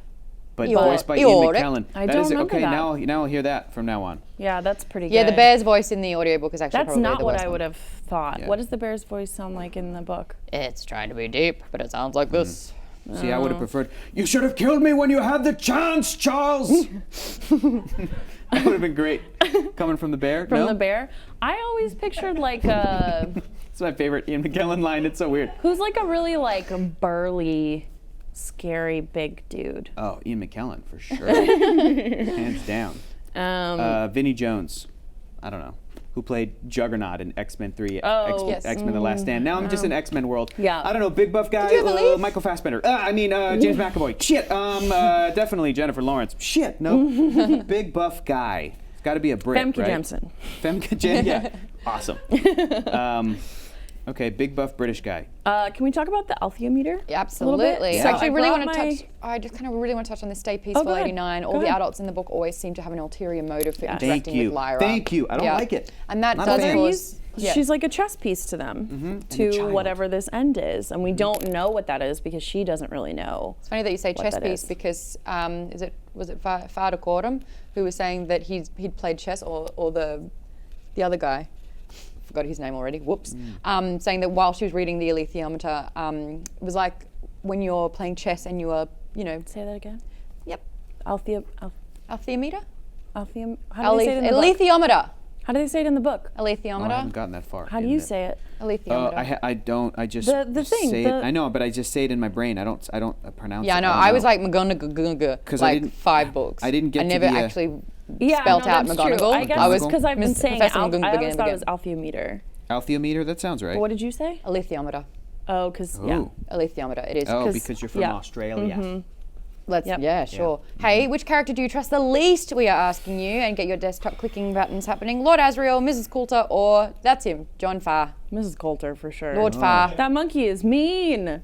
But Yorick. voiced by Ian Yorick. McKellen. I That don't is remember okay. that. Now I'll hear that from now on. Yeah, that's pretty Yeah, good. the bear's voice in the audiobook is actually That's probably not the what worst I one. would have thought. Yeah. What does the bear's voice sound like in the book? It's trying to be deep, but it sounds like this. See, I would have preferred. You should have killed me when you had the chance, Charles. That would have been great. Coming from the bear. From no? the bear? I always pictured like a It's my favorite Ian McKellen line. It's so weird. who's like a really like burly, scary big dude. Oh, Ian McKellen for sure. Hands down. Vinnie Jones. I don't know. Who played Juggernaut in X-Men 3, Oh. Yes. X-Men The Last Stand. Now I'm just in X-Men world. Yeah. I don't know, big buff guy, Did you ever leave? Michael Fassbender. James McAvoy. Shit. Definitely Jennifer Lawrence. Shit, no. Big buff guy. It's got to be a Brit, Femke right? Jensen. Femke Jensen, yeah. Awesome. Okay, big buff British guy. Can we talk about the Althea-meter? Yeah, A little bit? absolutely. So I actually I really brought want to my- touch. I just kind of really want to touch on this Stay go Peaceful ahead. 89. All Go the ahead. adults in the book always seem to have an ulterior motive for Thank interacting you. with Lyra. Thank you. I don't Yeah. like it. And that Not a does fan. cause. Yeah. She's like a chess piece to them, a to child. whatever this end is, and we don't know what that is because she doesn't really know. It's funny that you say what chess that piece is. because was it Farder Cordum who was saying that he'd played chess or the other guy, forgot his name already. Whoops. Saying that while she was reading the Alethiometer, it was like when you're playing chess and you are Say that again. yep Althea. Althiometer. How do they say it in the book? Alethiometer. How do they say it in the book? Oh, I Alethiometer. haven't gotten that far. How do you say it? Alethiometer. I don't. I just The thing, say the- it. I know, but I just say it in my brain. I don't pronounce it. Yeah, I know. don't was like McGonagall, I like didn't- 5 books. I didn't get I to never the, actually Yeah, spelt no, out that's true. McGonagall. I guess I was because I've been saying Professor I always McGonagall thought it was again. althiometer. Althiometer. That sounds right. What did you say? Alethiometer. Oh, because yeah. Ooh. Alethiometer. It is. Oh, because you're from yeah. Australia. Let's. Yeah, sure. Hey, which character do you trust the least? We are asking you, and get your desktop clicking buttons happening. Lord Asriel, Mrs. Coulter, or that's him, John Farr. Mrs. Coulter for sure. Lord Farr. That monkey is mean.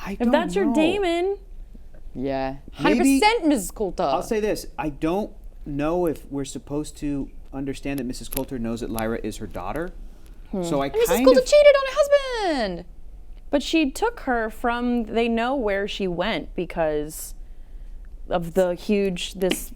If that's your Damon. Yeah. Maybe- 100% Mrs. Coulter. I'll say this. I don't know if we're supposed to understand that Mrs. Coulter knows that Lyra is her daughter. So I Mrs. kind Coulter of... cheated on her husband. But she took her from, they know where she went because of the this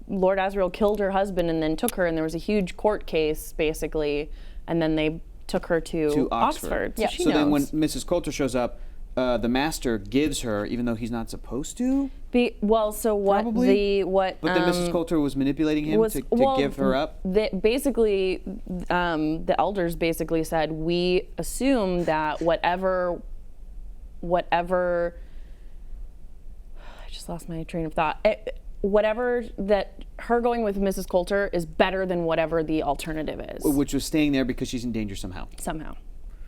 Lord Asriel killed her husband and then took her, and there was a huge court case basically, and then they took her to Oxford. So Yeah. she So knows. then when Mrs. Coulter shows up, the master gives her, even though he's not supposed to. But then Mrs. Coulter was manipulating him to give her up. Basically, the elders basically said, we assume that whatever. I just lost my train of thought. Whatever that her going with Mrs. Coulter is better than whatever the alternative is. Which was staying there because she's in danger somehow. Somehow.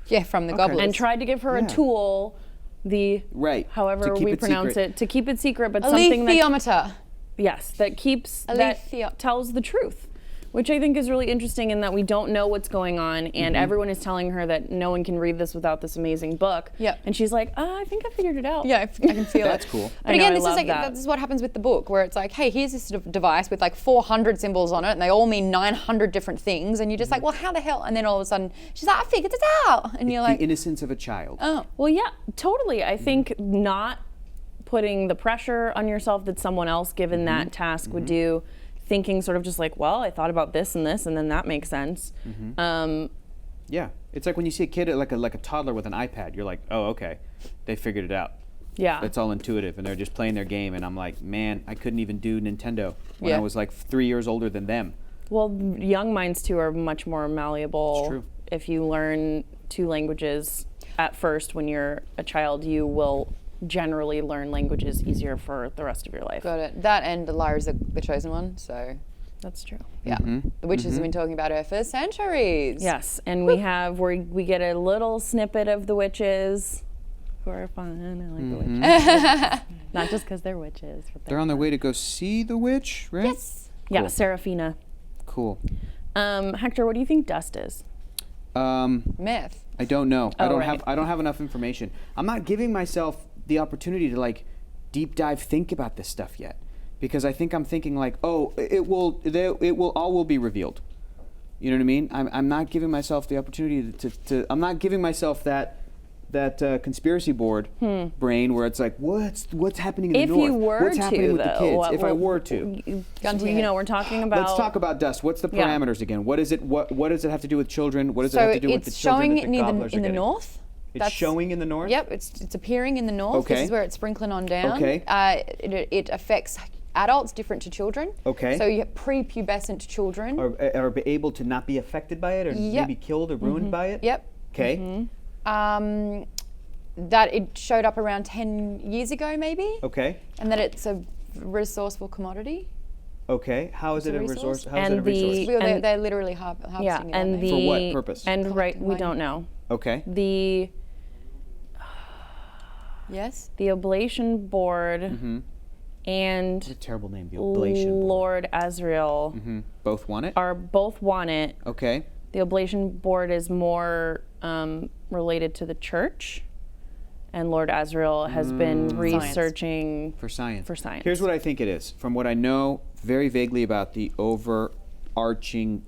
Yeah, from the gobblers. And tried to give her a tool, however to keep we it pronounce secret. it, to keep it secret, but something that Alethiometer. that tells the truth, which I think is really interesting in that we don't know what's going on, and everyone is telling her that no one can read this without this amazing book. Yep. And she's like, I think I figured it out. Yeah, I can feel That's it. cool. But again, this is what happens with the book, where it's like, hey, here's this sort of device with like 400 symbols on it, and they all mean 900 different things, and you're just like, well, how the hell? And then all of a sudden, she's like, I figured it out, and you're like, The innocence of a child. oh, Well, yeah, totally. I think not putting the pressure on yourself that someone else given that task would do, thinking sort of just like, well, I thought about this, and then that makes sense. Yeah, it's like when you see a kid like a toddler with an iPad. You're like, oh, okay, they figured it out. Yeah. It's all intuitive, and they're just playing their game. And I'm like, man, I couldn't even do Nintendo when Yeah. I was like 3 years older than them. Well, young minds too are much more malleable. It's true. If you learn 2 languages at first when you're a child, you will generally learn languages easier for the rest of your life. got it. That and Lyra's the chosen one, so That's true. yeah. The witches have been talking about her for centuries. Yes, and we get a little snippet of the witches who are fun. I like the witches. Not just because they're witches. But They're on their way to go see the witch, right? Yes. Yeah, Cool. Seraphina. Cool. Hector, what do you think dust is? Meth. I don't know. Oh, right. I don't have enough information. I'm not giving myself the opportunity to like deep dive think about this stuff yet, because I think I'm thinking like, oh, it will all will be revealed. You know what I mean? I'm not giving myself the opportunity to I'm not giving myself that conspiracy board brain where it's like, what's happening in If the north? you were what's happening to, with the though, kids? If I were to. Gun to your head. we're talking about. Let's talk about dust. What's the Yeah. parameters again? What is it? What does it have to do with children? What does it So have to do with the it's children showing that it the near gobblers are in the getting? north. It's showing in the north? Yep, it's appearing in the north. Okay. This is where it's sprinkling on down. Okay. It affects adults different to children. Okay. So you have prepubescent children. Are able to not be affected by it or Yep. maybe killed or ruined by it? Yep. Okay. That it showed up around 10 years ago, maybe. Okay. And that it's a resourceful commodity. Okay. How is it a a resource? resource? How is it a resource? They're literally harvesting Yeah, it. and aren't they? the For what purpose? And right, we Collecting don't know. Okay. The Yes. Oblation Board and It's a terrible name, the Oblation Board. Lord Asriel Both want it? both want it. Okay. The Oblation Board is more related to the church, and Lord Asriel has been researching For science. For science. Here's what I think it is. From what I know very vaguely about the overarching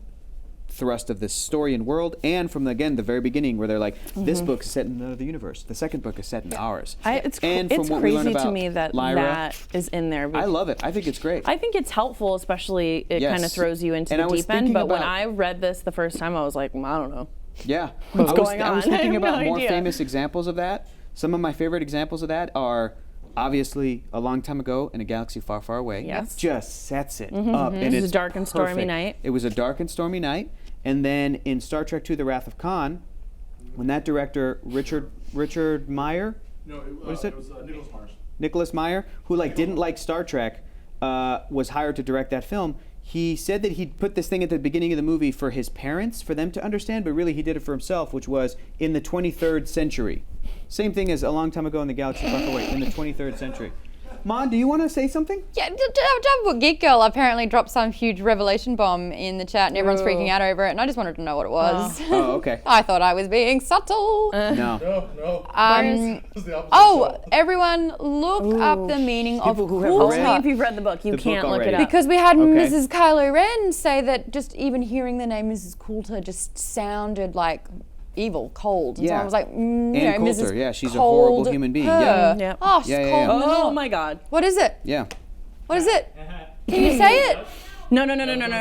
thrust of this story and world, and from the very beginning where they're like, this book is set in the universe. The second book is set in ours. It's and from it's what we learn crazy to about me that Lyra, that is in there. I love it. I think it's great. I think it's helpful, especially it Yes. kind of throws you into And I the was deep end. thinking But when about- I read this the first time, I was like, I don't know. Yeah. What's going I was on? I thinking have no about more idea. famous examples of that. Some of my favorite examples of that are obviously, A Long Time Ago in a Galaxy Far, Far Away. Yes. Just sets it up. And It was it's a dark and stormy perfect. night. It was a dark and stormy night. And then in Star Trek II, The Wrath of Khan, when that director, Richard Meyer, What is it? It was Nicholas Mars. Nicholas Meyer, who didn't like Star Trek, was hired to direct that film. He said that he'd put this thing at the beginning of the movie for his parents, for them to understand, but really he did it for himself, which was in the 23rd century. Same thing as A Long Time Ago in the Galaxy Far, Far Away, in the 23rd century. Maude, do you want to say something? Yeah, Book Geek Girl apparently dropped some huge revelation bomb in the chat and everyone's freaking out over it, and I just wanted to know what it was. Oh, okay. I thought I was being subtle. No. No. Um, It's the opposite oh, of everyone look up the meaning of People who have coulter. read Only if you've read the book. You The book can't look it already. up. Because we had Okay. Mrs. Kylo Ren say that just even hearing the name Mrs. Coulter just sounded like evil, cold. And so Yeah. I was like, Ann Mrs. Coulter, yeah, she's a Cold horrible human being. Her. Yeah. Yep. Oh, she's Yeah, yeah, cold. yeah. in the Oh north. my God. What is it? Yeah. What is it? Can you say it? No,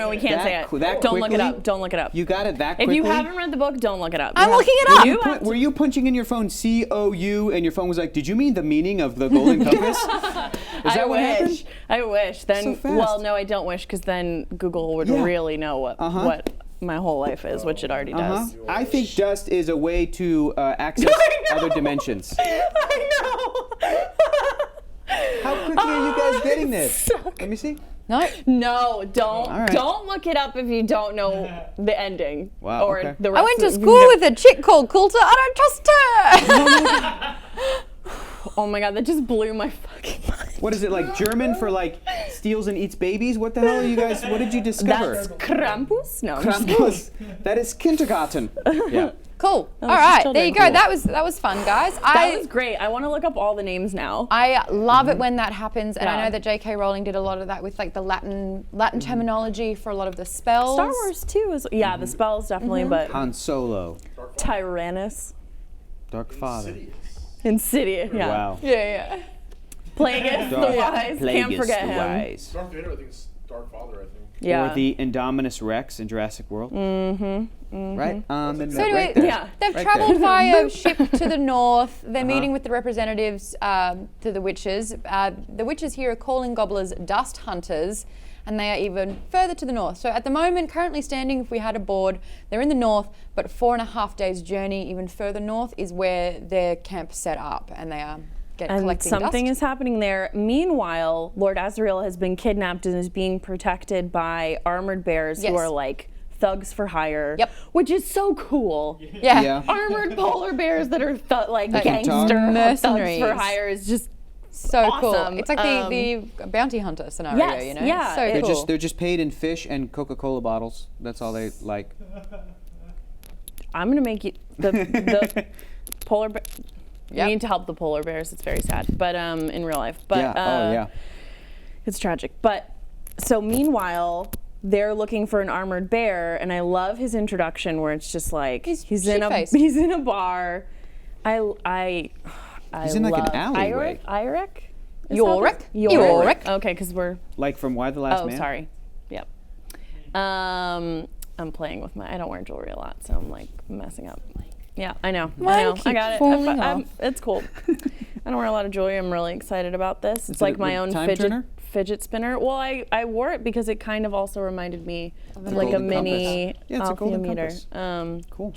we can't That say it. qu- that Don't look it quickly? up. Don't look it up. You got it that If quickly? you haven't read the book, don't look it up. I'm looking it up. You have to- Were you punching in your phone COU and your phone was like, did you mean the meaning of the Golden Compass? Is that what happened? I wish. Then, So fast. well, no, I don't wish, because then Google would Yeah. really know what my whole life is, which it already does. I think dust is a way to access other dimensions. I know. How quickly are you guys getting this? Let me see. No. No, don't All right. don't look it up if you don't know the ending. Wow, Or okay. the I rest went to of- school with a chick called Coulter. I don't trust her. Oh my God, that just blew my fucking mind. What is it, like German for steals and eats babies? What the hell are you guys, what did you discover? That's Krampus? No, I'm just kidding. Krampus. That is kindergarten. Yeah. Cool. All just right, children. there you go. Cool. That was fun, guys. That was great. I want to look up all the names now. I love it when that happens, and I Yeah. know that J.K. Rowling did a lot of that with the Latin terminology for a lot of the spells. Star Wars too is the spells definitely, but Han Solo. Tyrannus, Dark Father. Insidious, yeah. Wow. Yeah. Plagueis the Wise, can't forget him. Wise. Darth Vader, I think, is Dark Father, I think. Yeah. Or the Indominus Rex in Jurassic World. Right? So anyway, right there. Yeah. they've Right travelled there. via ship to the north. They're meeting with the representatives to the witches. The witches here are calling gobblers dust hunters, and they are even further to the north. So at the moment, currently standing, if we had a board, they're in the north, but 4.5 days journey even further north is where their camp set up, and they are And collecting something dust. is happening there. Meanwhile, Lord Azrael has been kidnapped and is being protected by armored bears who Yes. are like thugs for hire. Yep. Which is so cool. Yeah. Yeah. Armored polar bears that are can gangster talk. thugs Mercenaries. for hire is just So cool. awesome. It's like the bounty hunter scenario, Yes, you know? yeah, So it- cool. They're just paid in fish and Coca-Cola bottles. That's all they like. I'm gonna make you the polar bear. Yep. We need to help the polar bears. It's very sad, but in real life. But Yeah. Oh yeah. it's tragic. But so meanwhile, they're looking for an armored bear, and I love his introduction where it's just like He's in a shit-faced. he's in a bar. I He's in like an love alleyway. Iric? Is Yorick? that the- Yorick. Yorick. Okay, because we're Like from Why the Last oh Man. sorry. Yep. I'm playing with I don't wear jewelry a lot, so I'm like messing up. Yeah, I know. Mine I know. I keeps got it. falling off. It's cool. I don't wear a lot of jewelry. I'm really excited about this. It's it like a my own time turner? fidget spinner. Well, I wore it because it kind of also reminded me of like a golden mini compass. Yeah, it's a golden althiometer. compass. Cool.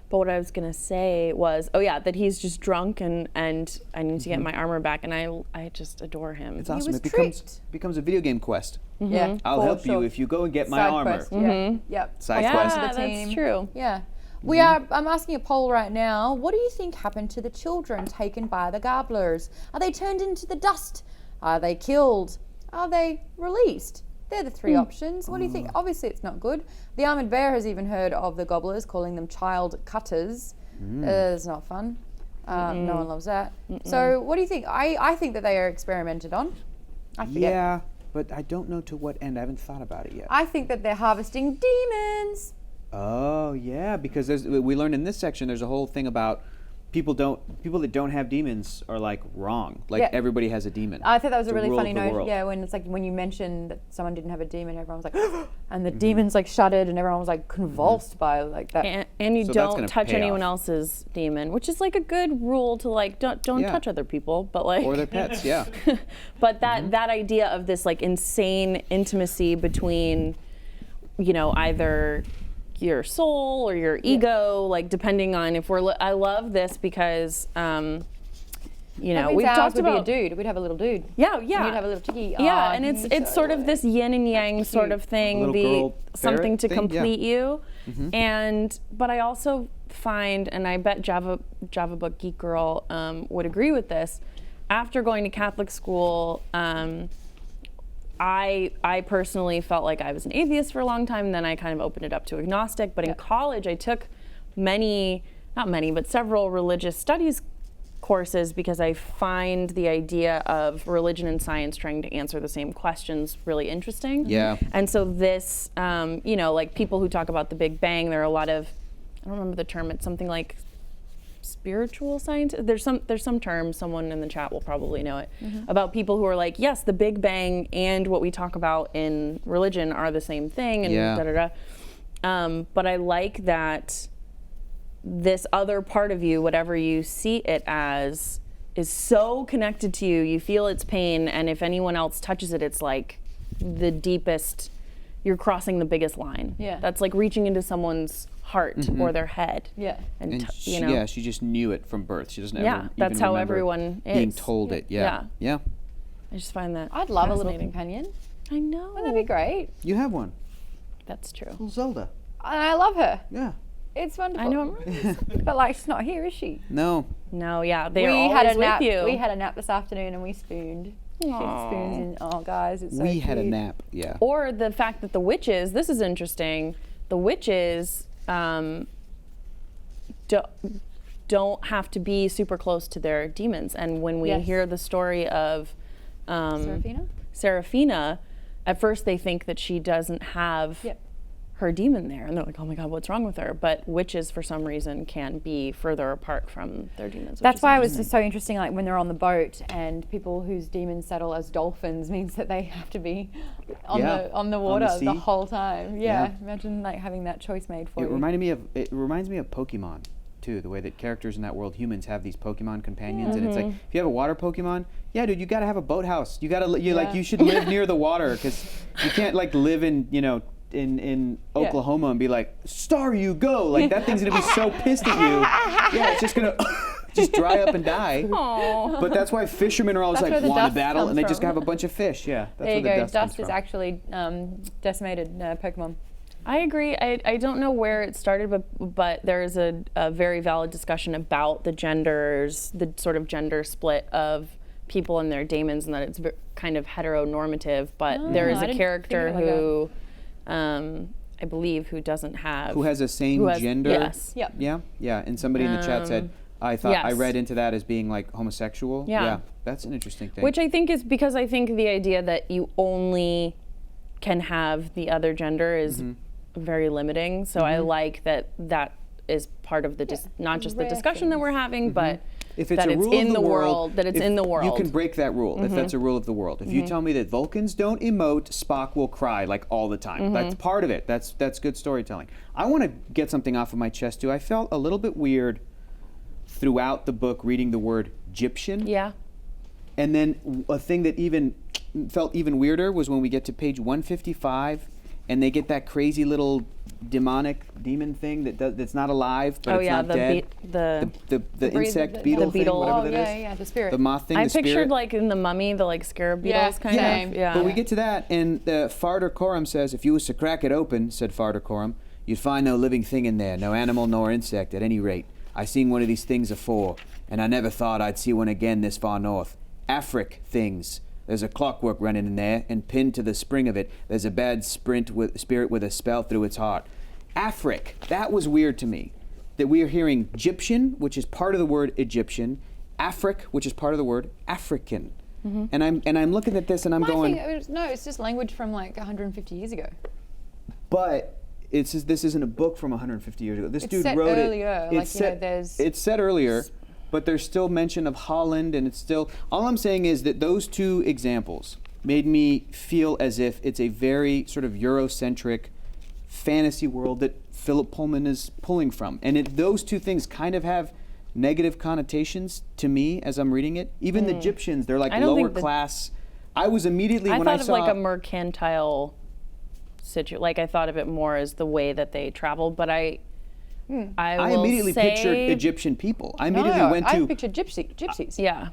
But what I was gonna say was, that he's just drunk and I need to get my armor back, and I just adore him. It's awesome. was It becomes a video game quest. Yeah. I'll for help you sure. if you go and get my Side armor. quest, yeah. Yep. Side yeah, quest. the that's team. true. Yeah. I'm asking a poll right now. What do you think happened to the children taken by the gobblers? Are they turned into the dust? Are they killed? Are they released? They're the three options. What do you think? Obviously, it's not good. The armored bear has even heard of the gobblers, calling them child cutters. It's not fun. No one loves that. So, what do you think? I think that they are experimented on. I forget. Yeah, but I don't know to what end. I haven't thought about it yet. I think that they're harvesting demons. Oh yeah, because we learned in this section there's a whole thing about people that don't have demons are like wrong. Like Yeah. everybody has a demon. I thought that was It's a really rule funny of the note. world. Yeah, when it's like when you mentioned that someone didn't have a demon, everyone was like, and the demons like shuddered, and everyone was like convulsed by like that. And you So that's don't gonna touch pay anyone off. else's demon, which is like a good rule to like don't Yeah. touch other people, but like Or their pets, yeah. but that idea of this like insane intimacy between, you know, either your soul or your ego, like depending on if we're. I love this because, you know, That means we've ours talked would about. be a dude. We'd have a little dude. Yeah, And yeah. you'd have a little chickie. Yeah, Aw, and he's it's so sort of good. this yin and yang sort of thing, little the girl something ferret to thing, yeah. complete you. But I also find, and I bet Java Book Geek Girl would agree with this, after going to Catholic school, I personally felt like I was an atheist for a long time, and then I kind of opened it up to agnostic. But in college, I took several religious studies courses because I find the idea of religion and science trying to answer the same questions really interesting. Yeah. And so this, you know, like people who talk about the Big Bang, there are a lot of, I don't remember the term, it's something like spiritual science. There's some term, someone in the chat will probably know it, about people who are like, yes, the Big Bang and what we talk about in religion are the same thing, and Yeah. da-da-da. But I like that this other part of you, whatever you see it as, is so connected to you. You feel its pain, and if anyone else touches it, it's like the deepest, you're crossing the biggest line. Yeah. That's like reaching into someone's heart or their head. Yeah. And, And you know. she just knew it from birth. She doesn't Yeah, ever that's even how remember everyone being is. told it. Yeah. Yeah. I just find that I'd love a little fascinating. companion. I know. Wouldn't that be great? You have one. That's true. Little Zelda. And I love her. Yeah. It's wonderful. I know. But like, she's not here, is she? No. No, yeah, they are We always had a with nap. you. We had a nap this afternoon, and we spooned. She had spoons in. Oh, guys, it's so We had a cute. nap. Yeah. Or the fact that the witches, this is interesting, the witches don't have to be super close to their demons. And when we Yes. hear the story of Seraphina, at first they think that she doesn't have Yep. her demon there. And they're like, oh my God, what's wrong with her? But witches, for some reason, can be further apart from their demons. That's why it was just so interesting, like when they're on the boat and people whose demons settle as dolphins means that they have to be on Yeah, the on the water sea. the whole time. Yeah. Yeah. Imagine like having that choice made for It you. reminds me of Pokemon too, the way that characters in that world, humans, have these Pokemon companions, and it's like, if you have a water Pokemon, yeah, dude, you gotta have a boathouse. You gotta, like, you should live near the water, because you can't like live in, you know, in Oklahoma and be like, Star, you go, like that thing's gonna be so pissed at you. Yeah, it's just gonna just dry up and die. Aww. But that's why fishermen are always That's where like, the want to dust battle, comes and they just from. have a bunch of fish. Yeah, that's There where you the go. dust, Dust comes is from. actually decimated Pokemon. I agree. I don't know where it started, but there is a very valid discussion about the genders, the sort of gender split of people and their demons, and that it's kind of heteronormative. But there is I a didn't character think of it who, I believe, who doesn't have. Who has a same who has- gender? Yes. Yep. Yeah, yeah. And somebody in the chat said, I thought I yes. read into that as being like homosexual. Yeah. That's an interesting thing. Which I think is because I think the idea that you only can have the other gender is very limiting. So I like that is part of the not just the rare discussion that we're having, but if it's that a it's rule in of the world, world, that it's if in the world. You can break that rule if that's a rule of the world. If you tell me that Vulcans don't emote, Spock will cry like all the time. That's part of it. That's good storytelling. I want to get something off of my chest too. I felt a little bit weird throughout the book reading the word Egyptian. Yeah. And then a thing that even felt even weirder was when we get to page 155 and they get that crazy little demon thing that's not alive, but it's not dead. The insect beetle thing, beetle. whatever Oh, that yeah, is. yeah, the spirit. The moth thing, I the spirit. pictured like in the Mummy, the like scarab Yeah, beetles kind same. of. Yeah. But we get to that, and Farder Coram says, if you was to crack it open, said Farder Coram, you'd find no living thing in there, no animal nor insect at any rate. I seen one of these things afore, and I never thought I'd see one again this far north. Afric things. There's a clockwork running in there, and pinned to the spring of it, there's a bad spirit with a spell through its heart. Afric. That was weird to me. That we are hearing Egyptian, which is part of the word Egyptian, Afric, which is part of the word African. And I'm looking at this and I'm going, it's just language from like 150 years ago. but this isn't a book from 150 years ago. This It's dude set wrote earlier, it. like, you know, there's It's set earlier, but there's still mention of Holland, and it's still. All I'm saying is that those two examples made me feel as if it's a very sort of Eurocentric fantasy world that Philip Pullman is pulling from, and those two things kind of have negative connotations to me as I'm reading it. Even the Egyptians, they're like lower class. I was immediately when I saw. I thought of like a mercantile situation. Like I thought of it more as the way that they traveled, but I immediately pictured Egyptian people. I immediately went to. I pictured gypsies. Yeah.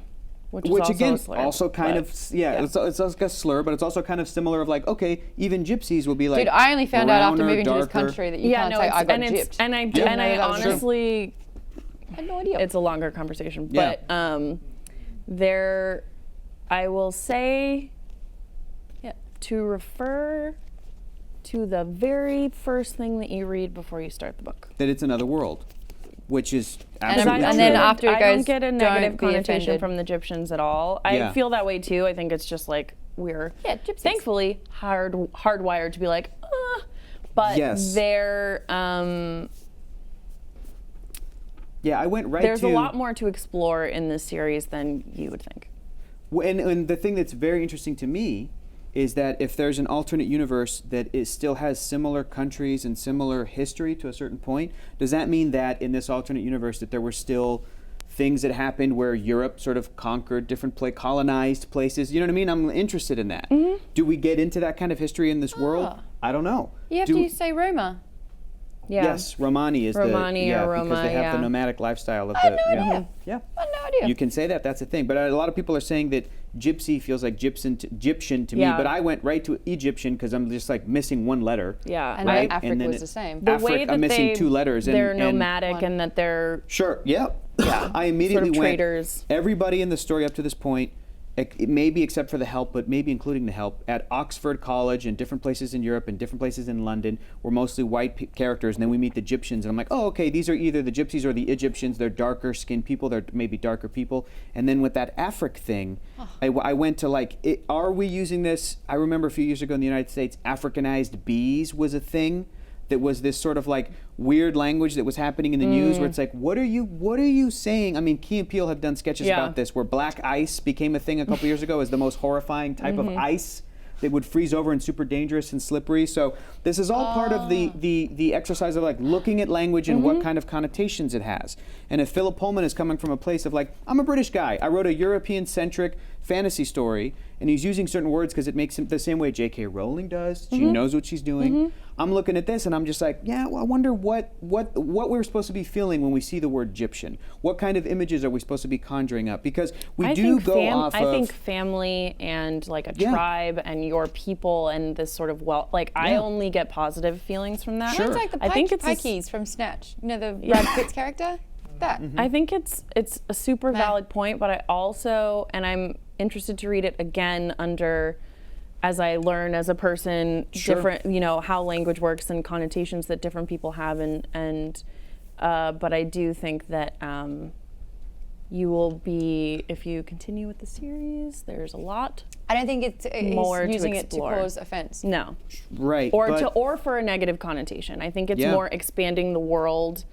Which again, also kind of, it's like a slur, but it's also kind of similar of like, okay, even gypsies will be like. Dude, I only found out after moving to this darker. country that you can't say I got gypped. And I honestly, I had no idea. It's a longer conversation, but I will say, to refer to the very first thing that you read before you start the book. That it's another world, which is absolutely and then after it goes, I don't get a negative don't be connotation offended. from the Egyptians at all. I feel that way too. I think it's just like we're thankfully hardwired to be like, but they're. I went right There's to. There's a lot more to explore in this series than you would think. And the thing that's very interesting to me is that if there's an alternate universe that still has similar countries and similar history to a certain point, does that mean that in this alternate universe that there were still things that happened where Europe sort of conquered different colonized places? You know what I mean? I'm interested in that. Mm-hmm. Do we get into that kind of history in this world? I don't know. You have to say Roma. Yeah. Yes, Romani is Romani or Roma, because they have the nomadic lifestyle of I had no idea. Yeah. I had no idea. You can say that. That's the thing. But a lot of people are saying that gypsy feels like Egyptian to me. But I went right to Egyptian because I'm just like missing one letter. Yeah. And right? Africa was the same. The way that I'm missing two letters. They're nomadic and that they're I immediately sort of went. traders. Everybody in the story up to this point, maybe except for the help, but maybe including the help, at Oxford College and different places in Europe and different places in London were mostly white characters, and then we meet the Egyptians, and I'm like, oh, okay, these are either the gypsies or the Egyptians. They're darker skinned people, they're maybe darker people. And then with that Afric thing, I went to like, are we using this? I remember a few years ago in the United States, Africanized bees was a thing. That was this sort of like weird language that was happening in the news where it's like, what are you saying? I mean, Key and Peele have done sketches about this where black ice became a thing a couple years ago as the most horrifying type of ice that would freeze over and super dangerous and slippery. So this is all part of the exercise of like looking at language and what kind of connotations it has. And if Philip Pullman is coming from a place of like, I'm a British guy, I wrote a European-centric fantasy story, and he's using certain words because it makes him the same way J.K. Rowling does. She knows what she's doing. I'm looking at this and I'm just like, I wonder what we're supposed to be feeling when we see the word Egyptian. What kind of images are we supposed to be conjuring up? Because I think family and like a tribe and your people and this sort of I only get positive feelings from that. Sure. It's like the Pikeys from Snatch. You know, the Brad Pitt's character? That. I think it's a super valid point, but I also, and I'm interested to read it again as I learn as a person, different, how language works and connotations that different people have, but I do think that you will be, if you continue with the series, there's a lot. I don't think it's more using to it to cause offense. No. Right. Or for a negative connotation. I think it's more expanding the world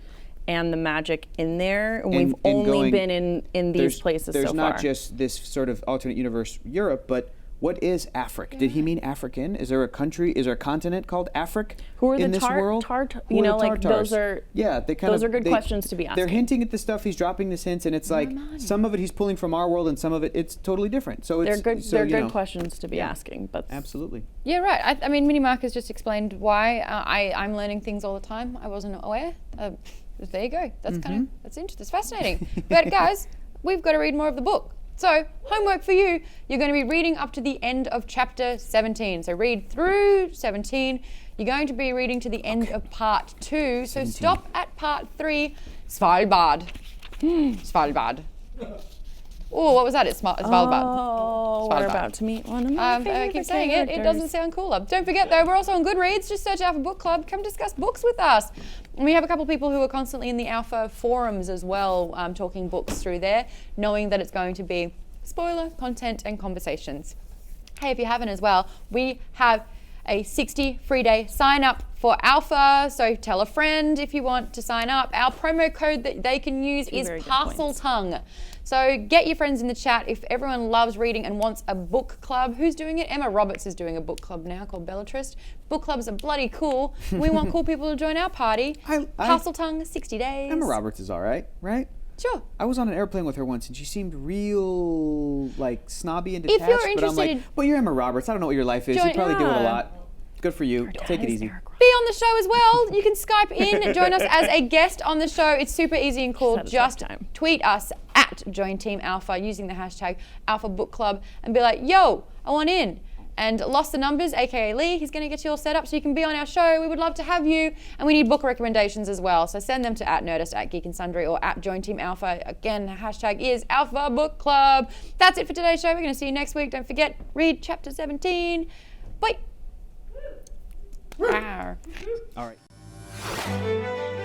and the magic in there. We've only been in these places so far. There's not just this sort of alternate universe Europe, but what is Afric? Did he mean African? Is there a continent called Afric Who are in the this world? Those are those are good questions to be asking. They're hinting at the stuff. He's dropping this hints, and it's like some of it he's pulling from our world, and some of it's totally different. So they're good questions to be asking. But absolutely. Yeah, right. I mean, Minnie Mark has just explained why I'm learning things all the time. I wasn't aware. There you go. That's that's interesting. That's fascinating. But guys, we've got to read more of the book. So, homework for you. You're going to be reading up to the end of chapter 17. So read through 17. You're going to be reading to the end of part 2. So 17. Stop at part 3. Svalbard. Svalbard. Oh, what was that? It's Svalbard. Oh, we're about to meet one of my favorite I keep saying it. It doesn't sound cooler. Don't forget, though, we're also on Goodreads. Just search out for book club. Come discuss books with us. And we have a couple of people who are constantly in the Alpha forums as well, talking books through there, knowing that it's going to be spoiler content and conversations. Hey, if you haven't as well, we have a 60 free day sign up for Alpha. So tell a friend if you want to sign up. Our promo code that they can use is very good Parcel Tongue. So get your friends in the chat. If everyone loves reading and wants a book club, who's doing it? Emma Roberts is doing a book club now called Bellatrist. Book clubs are bloody cool. We want cool people to join our party. Parcel Tongue, 60 days. Emma Roberts is all right, right? Sure. I was on an airplane with her once, and she seemed real, like, snobby and detached. If you're but I'm like, interested- well, you're Emma Roberts. I don't know what your life is. You probably do it a lot. Good for you. Take it easy. Be on the show as well. You can Skype in, join us as a guest on the show. It's super easy and cool. Set aside Just time. tweet us at Join Team Alpha using the hashtag Alpha Book Club and be like, yo, I want in. And Lost the Numbers, aka Lee, he's going to get you all set up so you can be on our show. We would love to have you. And we need book recommendations as well. So send them to @Nerdist, @Geek and Sundry, or @Join Team Alpha. Again, the hashtag is Alpha Book Club. That's it for today's show. We're going to see you next week. Don't forget, read chapter 17. Bye. Arr. All right.